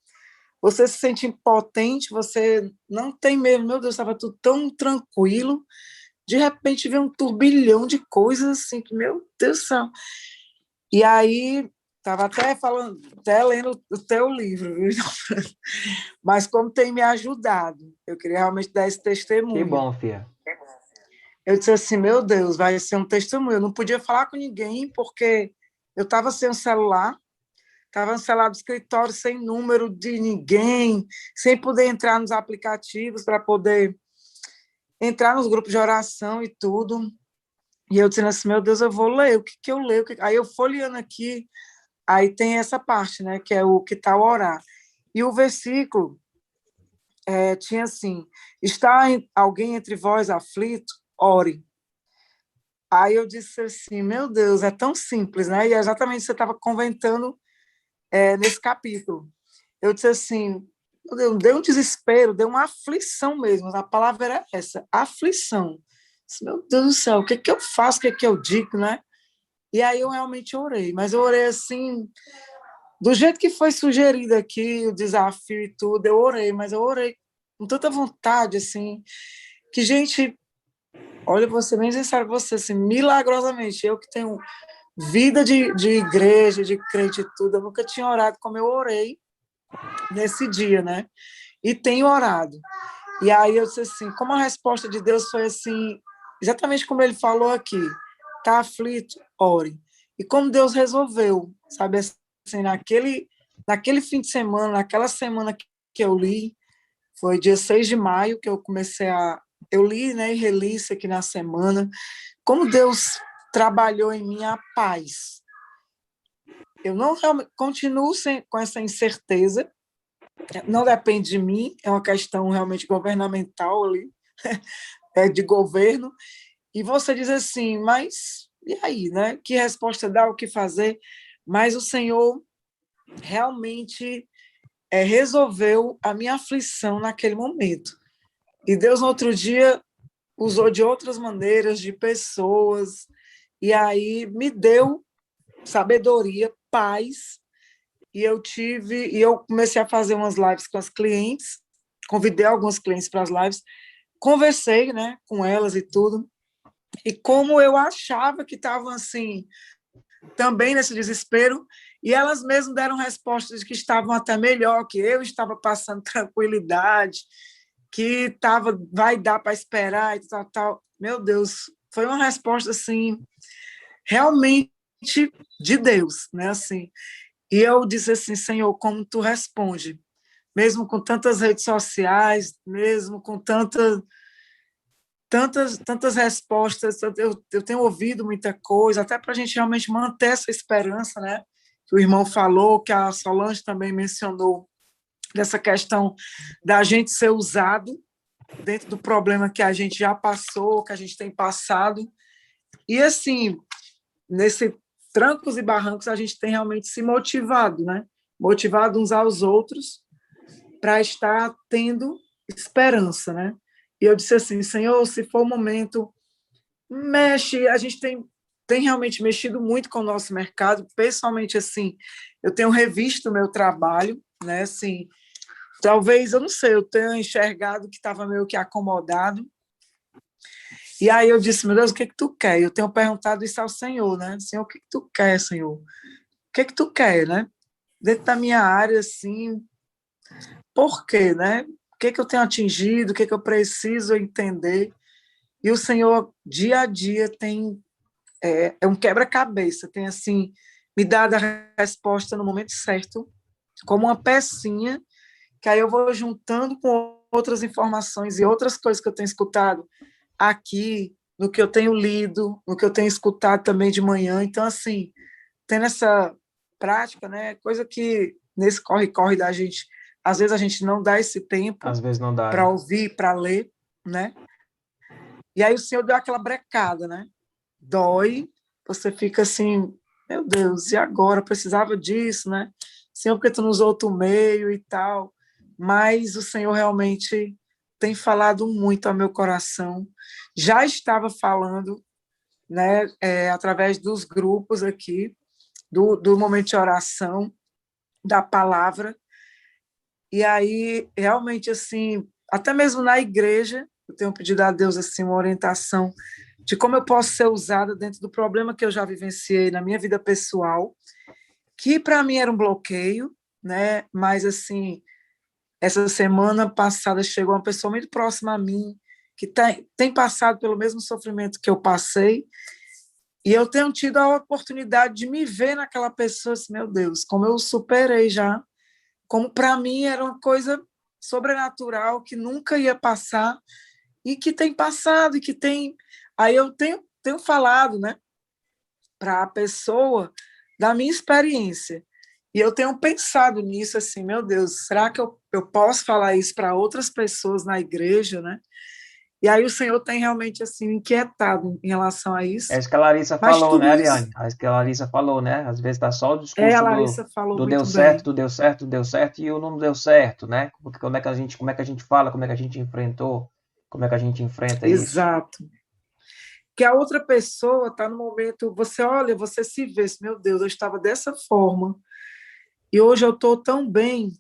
Você se sente impotente, você não tem mesmo, meu Deus, estava tudo tão tranquilo, de repente vem um turbilhão de coisas assim, que, meu Deus do céu. E aí, estava até lendo o teu livro, viu? Mas como tem me ajudado, eu queria realmente dar esse testemunho. Que bom, Fia. Eu disse assim, meu Deus, vai ser um testemunho. Eu não podia falar com ninguém, porque eu estava sem o celular, estava no celular do escritório, sem número de ninguém, sem poder entrar nos aplicativos para poder entrar nos grupos de oração e tudo. E eu dizendo assim, meu Deus, eu vou ler, o que eu leio? Aí eu folheando aqui, aí tem essa parte, né, que é o que está o orar. E o versículo tinha assim, está alguém entre vós aflito? Ore. Aí eu disse assim, meu Deus, é tão simples, né? E é exatamente isso que você estava comentando nesse capítulo. Eu disse assim, meu Deus, deu um desespero, deu uma aflição mesmo, a palavra era essa, aflição. Disse, meu Deus do céu, o que eu faço, o que eu digo, né? E aí eu realmente orei, mas eu orei assim, do jeito que foi sugerido aqui, o desafio e tudo, eu orei, mas eu orei com tanta vontade, assim, que, gente, olha, vou ser bem sincero com você, assim, milagrosamente, eu que tenho vida de igreja, de crente e tudo, eu nunca tinha orado como eu orei nesse dia, né? E tenho orado. E aí eu disse assim, como a resposta de Deus foi assim, exatamente como ele falou aqui, tá aflito, ore. E como Deus resolveu, sabe, assim, naquele fim de semana, naquela semana que eu li, foi dia 6 de maio que eu comecei eu li, né, e reli isso aqui na semana, como Deus trabalhou em mim a paz. Eu não continuo com essa incerteza, não depende de mim, é uma questão realmente governamental ali, de governo, e você diz assim, mas e aí, né? Que resposta dar, o que fazer? Mas o Senhor realmente resolveu a minha aflição naquele momento. E Deus, no outro dia, usou de outras maneiras, de pessoas, e aí me deu sabedoria, paz, e eu comecei a fazer umas lives com as clientes, convidei alguns clientes para as lives, conversei, né, com elas e tudo, e como eu achava que estavam assim, também nesse desespero, e elas mesmas deram respostas de que estavam até melhor, que eu estava passando tranquilidade, que vai dar para esperar e tal, tal. Meu Deus, foi uma resposta assim, realmente de Deus, né, assim. E eu disse assim, Senhor, como tu responde, mesmo com tantas redes sociais, mesmo com tantas respostas, eu tenho ouvido muita coisa, até para a gente realmente manter essa esperança, né? Que o irmão falou, que a Solange também mencionou, dessa questão da gente ser usado dentro do problema que a gente já passou, que a gente tem passado. E, assim, nesse trancos e barrancos, a gente tem realmente se motivado, né? Motivado uns aos outros para estar tendo esperança, né? E eu disse assim, Senhor, se for o momento, mexe. A gente tem realmente mexido muito com o nosso mercado, pessoalmente, assim, eu tenho revisto o meu trabalho, né? Assim, talvez, eu não sei, eu tenha enxergado que estava meio que acomodado. E aí eu disse, meu Deus, o que tu quer? Eu tenho perguntado isso ao Senhor, né? Senhor, o que tu quer, Senhor? O que tu quer, né? Dentro da minha área, assim, por quê, né? O que eu tenho atingido, o que eu preciso entender. E o Senhor, dia a dia, é um quebra-cabeça, tem, assim, me dado a resposta no momento certo, como uma pecinha, que aí eu vou juntando com outras informações e outras coisas que eu tenho escutado aqui, no que eu tenho lido, no que eu tenho escutado também de manhã. Então, assim, tendo essa prática, né, coisa que nesse corre-corre da gente, às vezes a gente não dá esse tempo Às vezes não dá, para né? ouvir, para ler, né? E aí o Senhor deu aquela brecada, né? Dói, você fica assim, meu Deus, e agora? Eu precisava disso, né? Senhor, porque tu nos outro meio e tal. Mas o Senhor realmente tem falado muito ao meu coração. Já estava falando, né, através dos grupos aqui, do momento de oração, da palavra. E aí, realmente, assim, até mesmo na igreja, eu tenho pedido a Deus assim, uma orientação de como eu posso ser usada dentro do problema que eu já vivenciei na minha vida pessoal, que para mim era um bloqueio, né? Mas, assim, essa semana passada chegou uma pessoa muito próxima a mim, que tem passado pelo mesmo sofrimento que eu passei, e eu tenho tido a oportunidade de me ver naquela pessoa, assim, meu Deus, como eu superei já, como para mim era uma coisa sobrenatural, que nunca ia passar, e que tem passado, e que tem... Aí eu tenho falado, né, para a pessoa da minha experiência, e eu tenho pensado nisso, assim, meu Deus, será que eu posso falar isso para outras pessoas na igreja, né? E aí o Senhor tem realmente, assim, inquietado em relação a isso. É isso que a Larissa Mas falou, tudo né, isso, Ariane? É isso que a Larissa falou, né? Às vezes tá só o a discurso Larissa falou do deu muito certo, bem. do deu certo, do deu certo, e o não deu certo, né? Porque como é que a gente fala, como é que a gente enfrentou, como é que a gente enfrenta isso? Exato. Que a outra pessoa está no momento, você olha, você se vê, meu Deus, eu estava dessa forma, e hoje eu estou tão bem,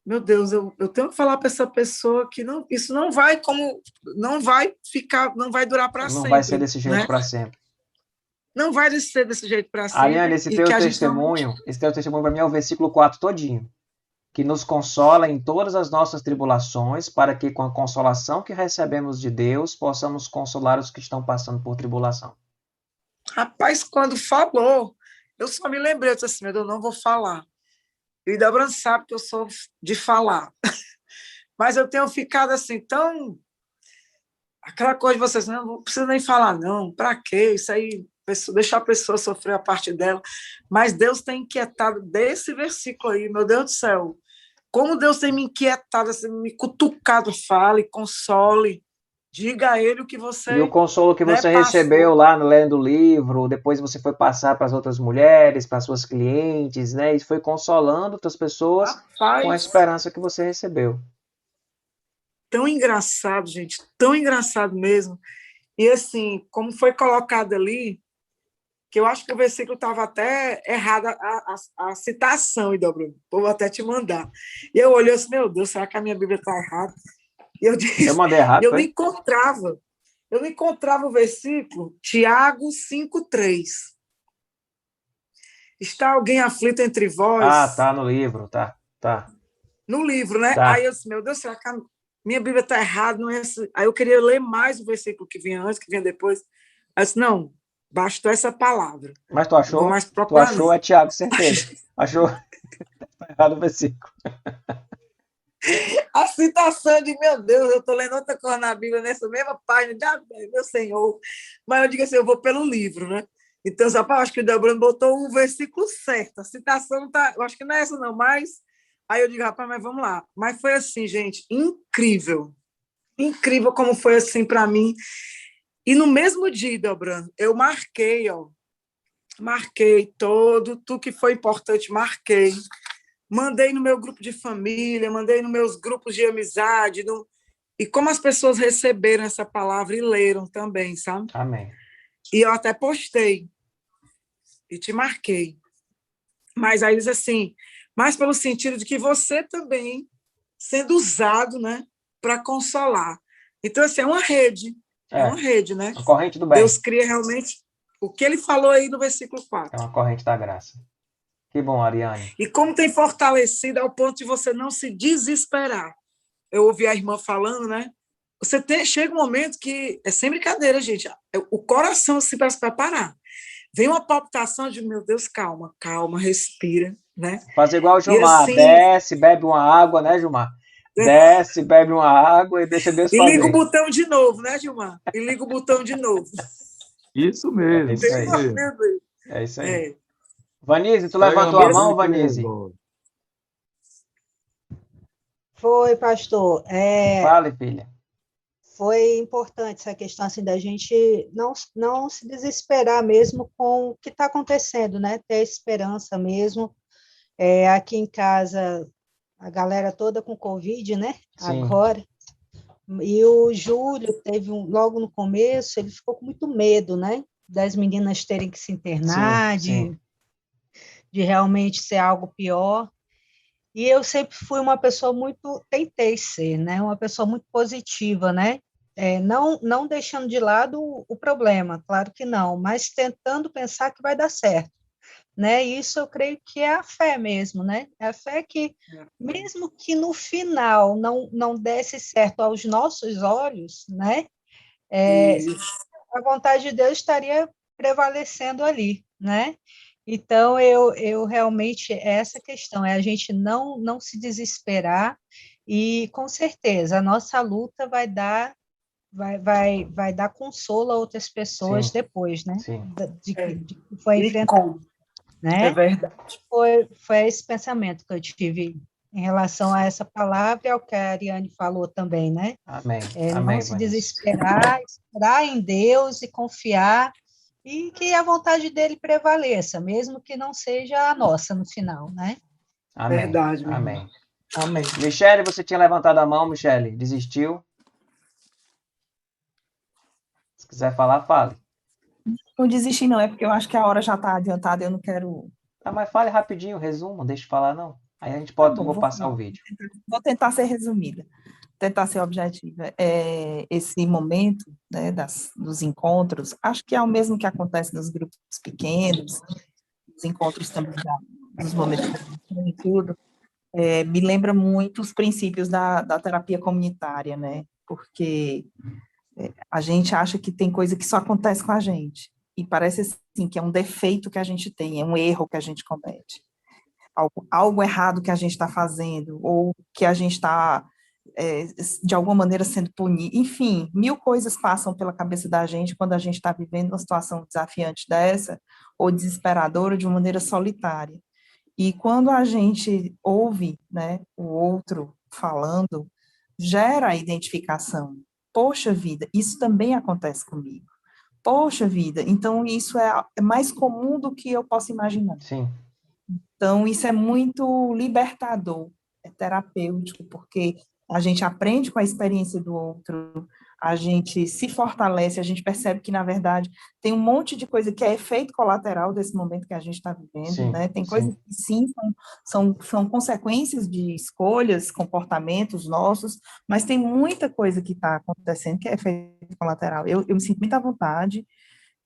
meu Deus, eu tenho que falar para essa pessoa que não, isso não vai não vai ficar, não vai durar para Não vai ser sempre, desse jeito né? para sempre. não vai ser desse jeito para Ariane, sempre. E que a gente não... esse teu testemunho para mim é o versículo 4 todinho, que nos consola em todas as nossas tribulações, para que com a consolação que recebemos de Deus, possamos consolar os que estão passando por tribulação. Rapaz, quando falou, eu só me lembrei, eu disse assim, meu Deus, eu não vou falar. E o Hildebrando sabe que eu sou de falar. Mas eu tenho ficado assim, tão... Aquela coisa de vocês, não precisa nem falar, não. Para quê? Isso aí, deixar a pessoa sofrer a parte dela. Mas Deus tem inquietado desse versículo aí, meu Deus do céu. Como Deus tem me inquietado, assim, me cutucado, fale, console, diga a Ele o que você... E o consolo que você passou. recebeu lá no lendo o livro, depois você foi passar para as outras mulheres, para as suas clientes, né? E foi consolando outras pessoas com a esperança que você recebeu. Tão engraçado, gente, tão engraçado mesmo. E assim, como foi colocado ali, que eu acho que o versículo estava até errado, a citação, Hildebrando, vou até te mandar. E eu olhei assim, meu Deus, será que a minha Bíblia está errada? E eu disse, eu mandei errado, eu não encontrava o versículo, Tiago 5,3. Está alguém aflito entre vós? Ah, tá no livro, tá. No livro, né? Tá. Aí eu disse, meu Deus, será que a minha Bíblia está errada? Não é assim? Aí eu queria ler mais o versículo que vinha antes, que vinha depois. Aí eu disse, não, bastou essa palavra. Mas tu achou? Vou mais Tu procurar, achou, não. é Tiago, certeza. Achou? Tá errado o versículo. A citação de, meu Deus, eu estou lendo outra coisa na Bíblia, nessa mesma página, meu Senhor. Mas eu digo assim, eu vou pelo livro, né? Então, eu acho que o Hildebrando botou o versículo certo. A citação não tá, eu acho que não é essa, não, mas... Aí eu digo, rapaz, mas vamos lá. Mas foi assim, gente, incrível. Incrível como foi assim para mim. E no mesmo dia, Hildebrando, eu marquei tudo que foi importante, marquei. Mandei no meu grupo de família, mandei nos meus grupos de amizade. E como as pessoas receberam essa palavra e leram também, sabe? Amém. E eu até postei. E te marquei. Mas aí diz assim, mas pelo sentido de que você também sendo usado, né, para consolar. Então, assim, é uma rede. É uma rede, né? A corrente do bem. Deus cria realmente o que ele falou aí no versículo 4. É uma corrente da graça. Que bom, Ariane. E como tem fortalecido ao ponto de você não se desesperar. Eu ouvi a irmã falando, né? Chega um momento que, é sem brincadeira, gente, o coração se parece para parar. Vem uma palpitação de, meu Deus, calma, respira, né? Fazer igual o Gilmar, assim, desce, bebe uma água, né, Gilmar? Desce, bebe uma água e deixa Deus fazer. E liga o botão de novo, né, Gilmar? E liga o botão de novo. Isso mesmo. É isso aí. É isso aí. Vanise, tu levantou a mão, Vanise? Foi, pastor. Fale, filha. Foi importante essa questão assim, da gente não se desesperar mesmo com o que está acontecendo, né? Ter esperança mesmo. Aqui em casa, a galera toda com Covid, né? Sim. Agora. E o Júlio teve logo no começo, ele ficou com muito medo, né? Das meninas terem que se internar, sim. de realmente ser algo pior. E eu sempre fui uma pessoa tentei ser, né? Uma pessoa muito positiva, né? Não deixando de lado o problema, claro que não, mas tentando pensar que vai dar certo, né? Isso eu creio que é a fé mesmo, né? É a fé que, mesmo que no final não desse certo aos nossos olhos, né? A vontade de Deus estaria prevalecendo ali, né? Então, eu realmente, essa questão, é a gente não se desesperar e, com certeza, a nossa luta vai dar consolo a outras pessoas depois, né? De que foi enfrentado. Né? É verdade. Foi esse pensamento que eu tive em relação a essa palavra e ao que a Ariane falou também, né? Amém. Não se desesperar, esperar em Deus e confiar e que a vontade dele prevaleça, mesmo que não seja a nossa no final, né? Amém. Verdade. Amém. Amém. Michele, você tinha levantado a mão, Michele? Desistiu? Se quiser falar, fale. Não desisti não, é porque eu acho que a hora já está adiantada, eu não quero... Mas fale rapidinho, resumo, deixa eu falar, não. Aí a gente pode, vou passar o vídeo. Vou tentar ser resumida. tentar ser objetiva. Esse momento, né, dos encontros, acho que é o mesmo que acontece nos grupos pequenos, os encontros também dos momentos de oração e tudo, me lembra muito os princípios da terapia comunitária, né? Porque a gente acha que tem coisa que só acontece com a gente, e parece assim que é um defeito que a gente tem, é um erro que a gente comete, algo errado que a gente está fazendo, ou que a gente está, de alguma maneira, sendo punido. Enfim, mil coisas passam pela cabeça da gente quando a gente está vivendo uma situação desafiante dessa, ou desesperadora, de uma maneira solitária. E quando a gente ouve, né, o outro falando, gera a identificação. Poxa vida, isso também acontece comigo. Poxa vida, então isso é mais comum do que eu posso imaginar. Sim. Então, isso é muito libertador, é terapêutico, porque a gente aprende com a experiência do outro, a gente se fortalece, a gente percebe que, na verdade, tem um monte de coisa que é efeito colateral desse momento que a gente está vivendo, Sim, né? Tem coisas sim. que, sim, são consequências de escolhas, comportamentos nossos, mas tem muita coisa que está acontecendo que é efeito colateral. Eu me sinto muito à vontade,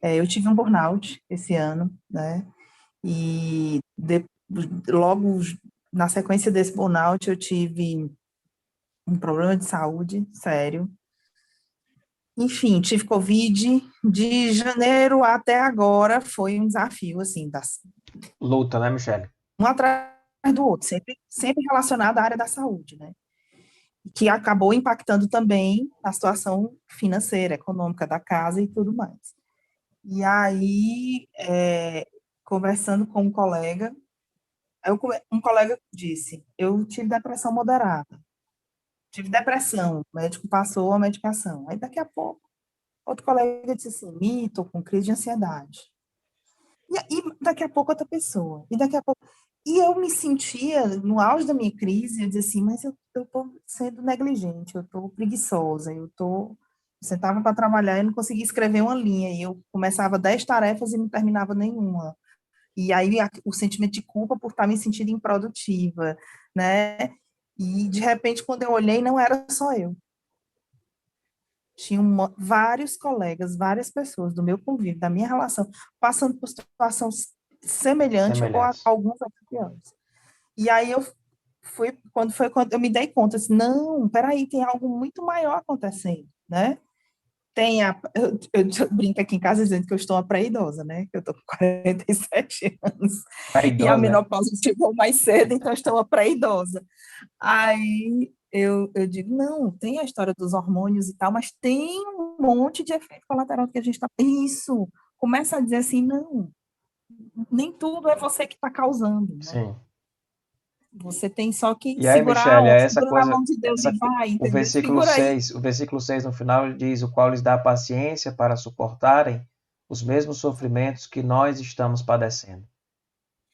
eu tive um burnout esse ano, né? E logo na sequência desse burnout eu tive um problema de saúde sério. Enfim, tive Covid. De janeiro até agora foi um desafio, assim, Luta, né, Michele? um atrás do outro, sempre relacionado à área da saúde, né? Que acabou impactando também a situação financeira, econômica da casa e tudo mais. E aí, conversando com um colega, um colega disse, eu tive depressão moderada. Tive depressão, o médico passou a medicação. Aí, daqui a pouco, outro colega disse assim, estou com crise de ansiedade. E daqui a pouco, outra pessoa. E daqui a pouco... E eu me sentia, no auge da minha crise, eu dizia assim, mas eu estou sendo negligente, eu estou preguiçosa, eu sentava para trabalhar e não conseguia escrever uma linha, e eu começava 10 tarefas e não terminava nenhuma. E aí o sentimento de culpa por estar me sentindo improdutiva, né? E, de repente, quando eu olhei, não era só eu. Tinha vários colegas, várias pessoas do meu convívio, da minha relação, passando por situação semelhante ou alguns até piores. E aí quando eu me dei conta, assim, não, peraí, tem algo muito maior acontecendo, né? Eu brinco aqui em casa dizendo que eu estou uma pré-idosa, né? Eu estou com 47 anos. E a menopausa chegou mais cedo, então eu estou uma pré-idosa. Aí eu digo, não, tem a história dos hormônios e tal, mas tem um monte de efeito colateral que a gente está... Isso, começa a dizer assim, não, nem tudo é você que está causando, né? Sim. Você tem só que E aí, segurar, Michele, essa segura na coisa, mão de Deus e vai, o entendeu? versículo Segura aí. 6, o versículo 6 no final ele diz, o qual lhes dá paciência para suportarem os mesmos sofrimentos que nós estamos padecendo.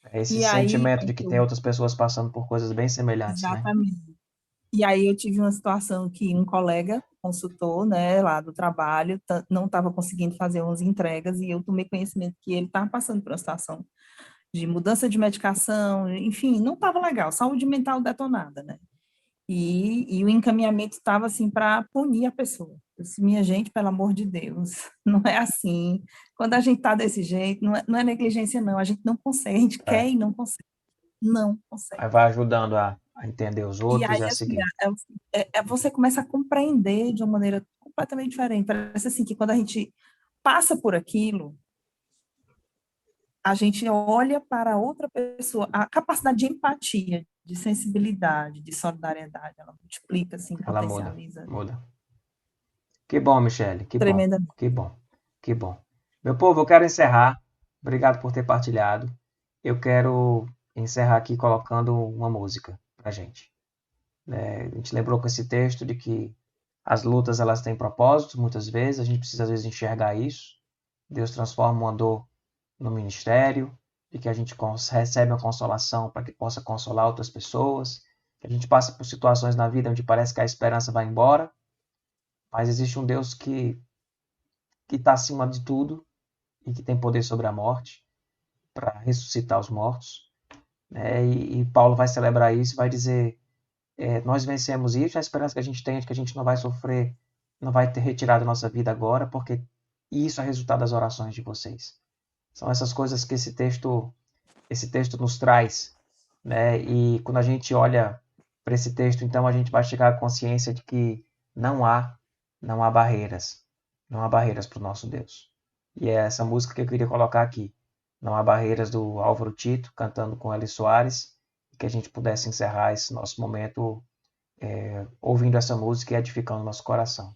É esse sentimento de que tem outras pessoas passando por coisas bem semelhantes, exatamente. Né? E aí eu tive uma situação que um colega consultor, né, lá do trabalho, não estava conseguindo fazer umas entregas e eu tomei conhecimento que ele estava passando por uma situação de mudança de medicação, enfim, não estava legal, saúde mental detonada, né? E o encaminhamento estava assim para punir a pessoa. Eu disse, minha gente, pelo amor de Deus, não é assim. Quando a gente está desse jeito, não é negligência, não. A gente não consegue, a gente quer e não consegue. Não consegue. Aí vai ajudando a entender os outros aí, e a assim, seguir. você começa a compreender de uma maneira completamente diferente. Parece assim que quando a gente passa por aquilo, a gente olha para outra pessoa, a capacidade de empatia, de sensibilidade, de solidariedade, ela multiplica, assim, Ela potencializa. muda. Que bom, Michele, que Tremendamente. bom, que bom. Meu povo, eu quero encerrar. Obrigado por ter partilhado. Eu quero encerrar aqui colocando uma música pra gente. A gente lembrou com esse texto de que as lutas elas têm propósitos, muitas vezes, a gente precisa às vezes enxergar isso. Deus transforma uma dor no ministério, de que a gente recebe a consolação para que possa consolar outras pessoas, que a gente passa por situações na vida onde parece que a esperança vai embora, mas existe um Deus que está acima de tudo e que tem poder sobre a morte para ressuscitar os mortos. E Paulo vai celebrar isso e vai dizer nós vencemos isso, a esperança que a gente tem é de que a gente não vai sofrer, não vai ter retirado a nossa vida agora, porque isso é resultado das orações de vocês. São essas coisas que esse texto nos traz, né? E quando a gente olha para esse texto, então a gente vai chegar à consciência de que não há barreiras, não há barreiras para o nosso Deus. E é essa música que eu queria colocar aqui. Não há barreiras, do Álvaro Tito, cantando com Eli Soares, que a gente pudesse encerrar esse nosso momento ouvindo essa música e edificando nosso coração.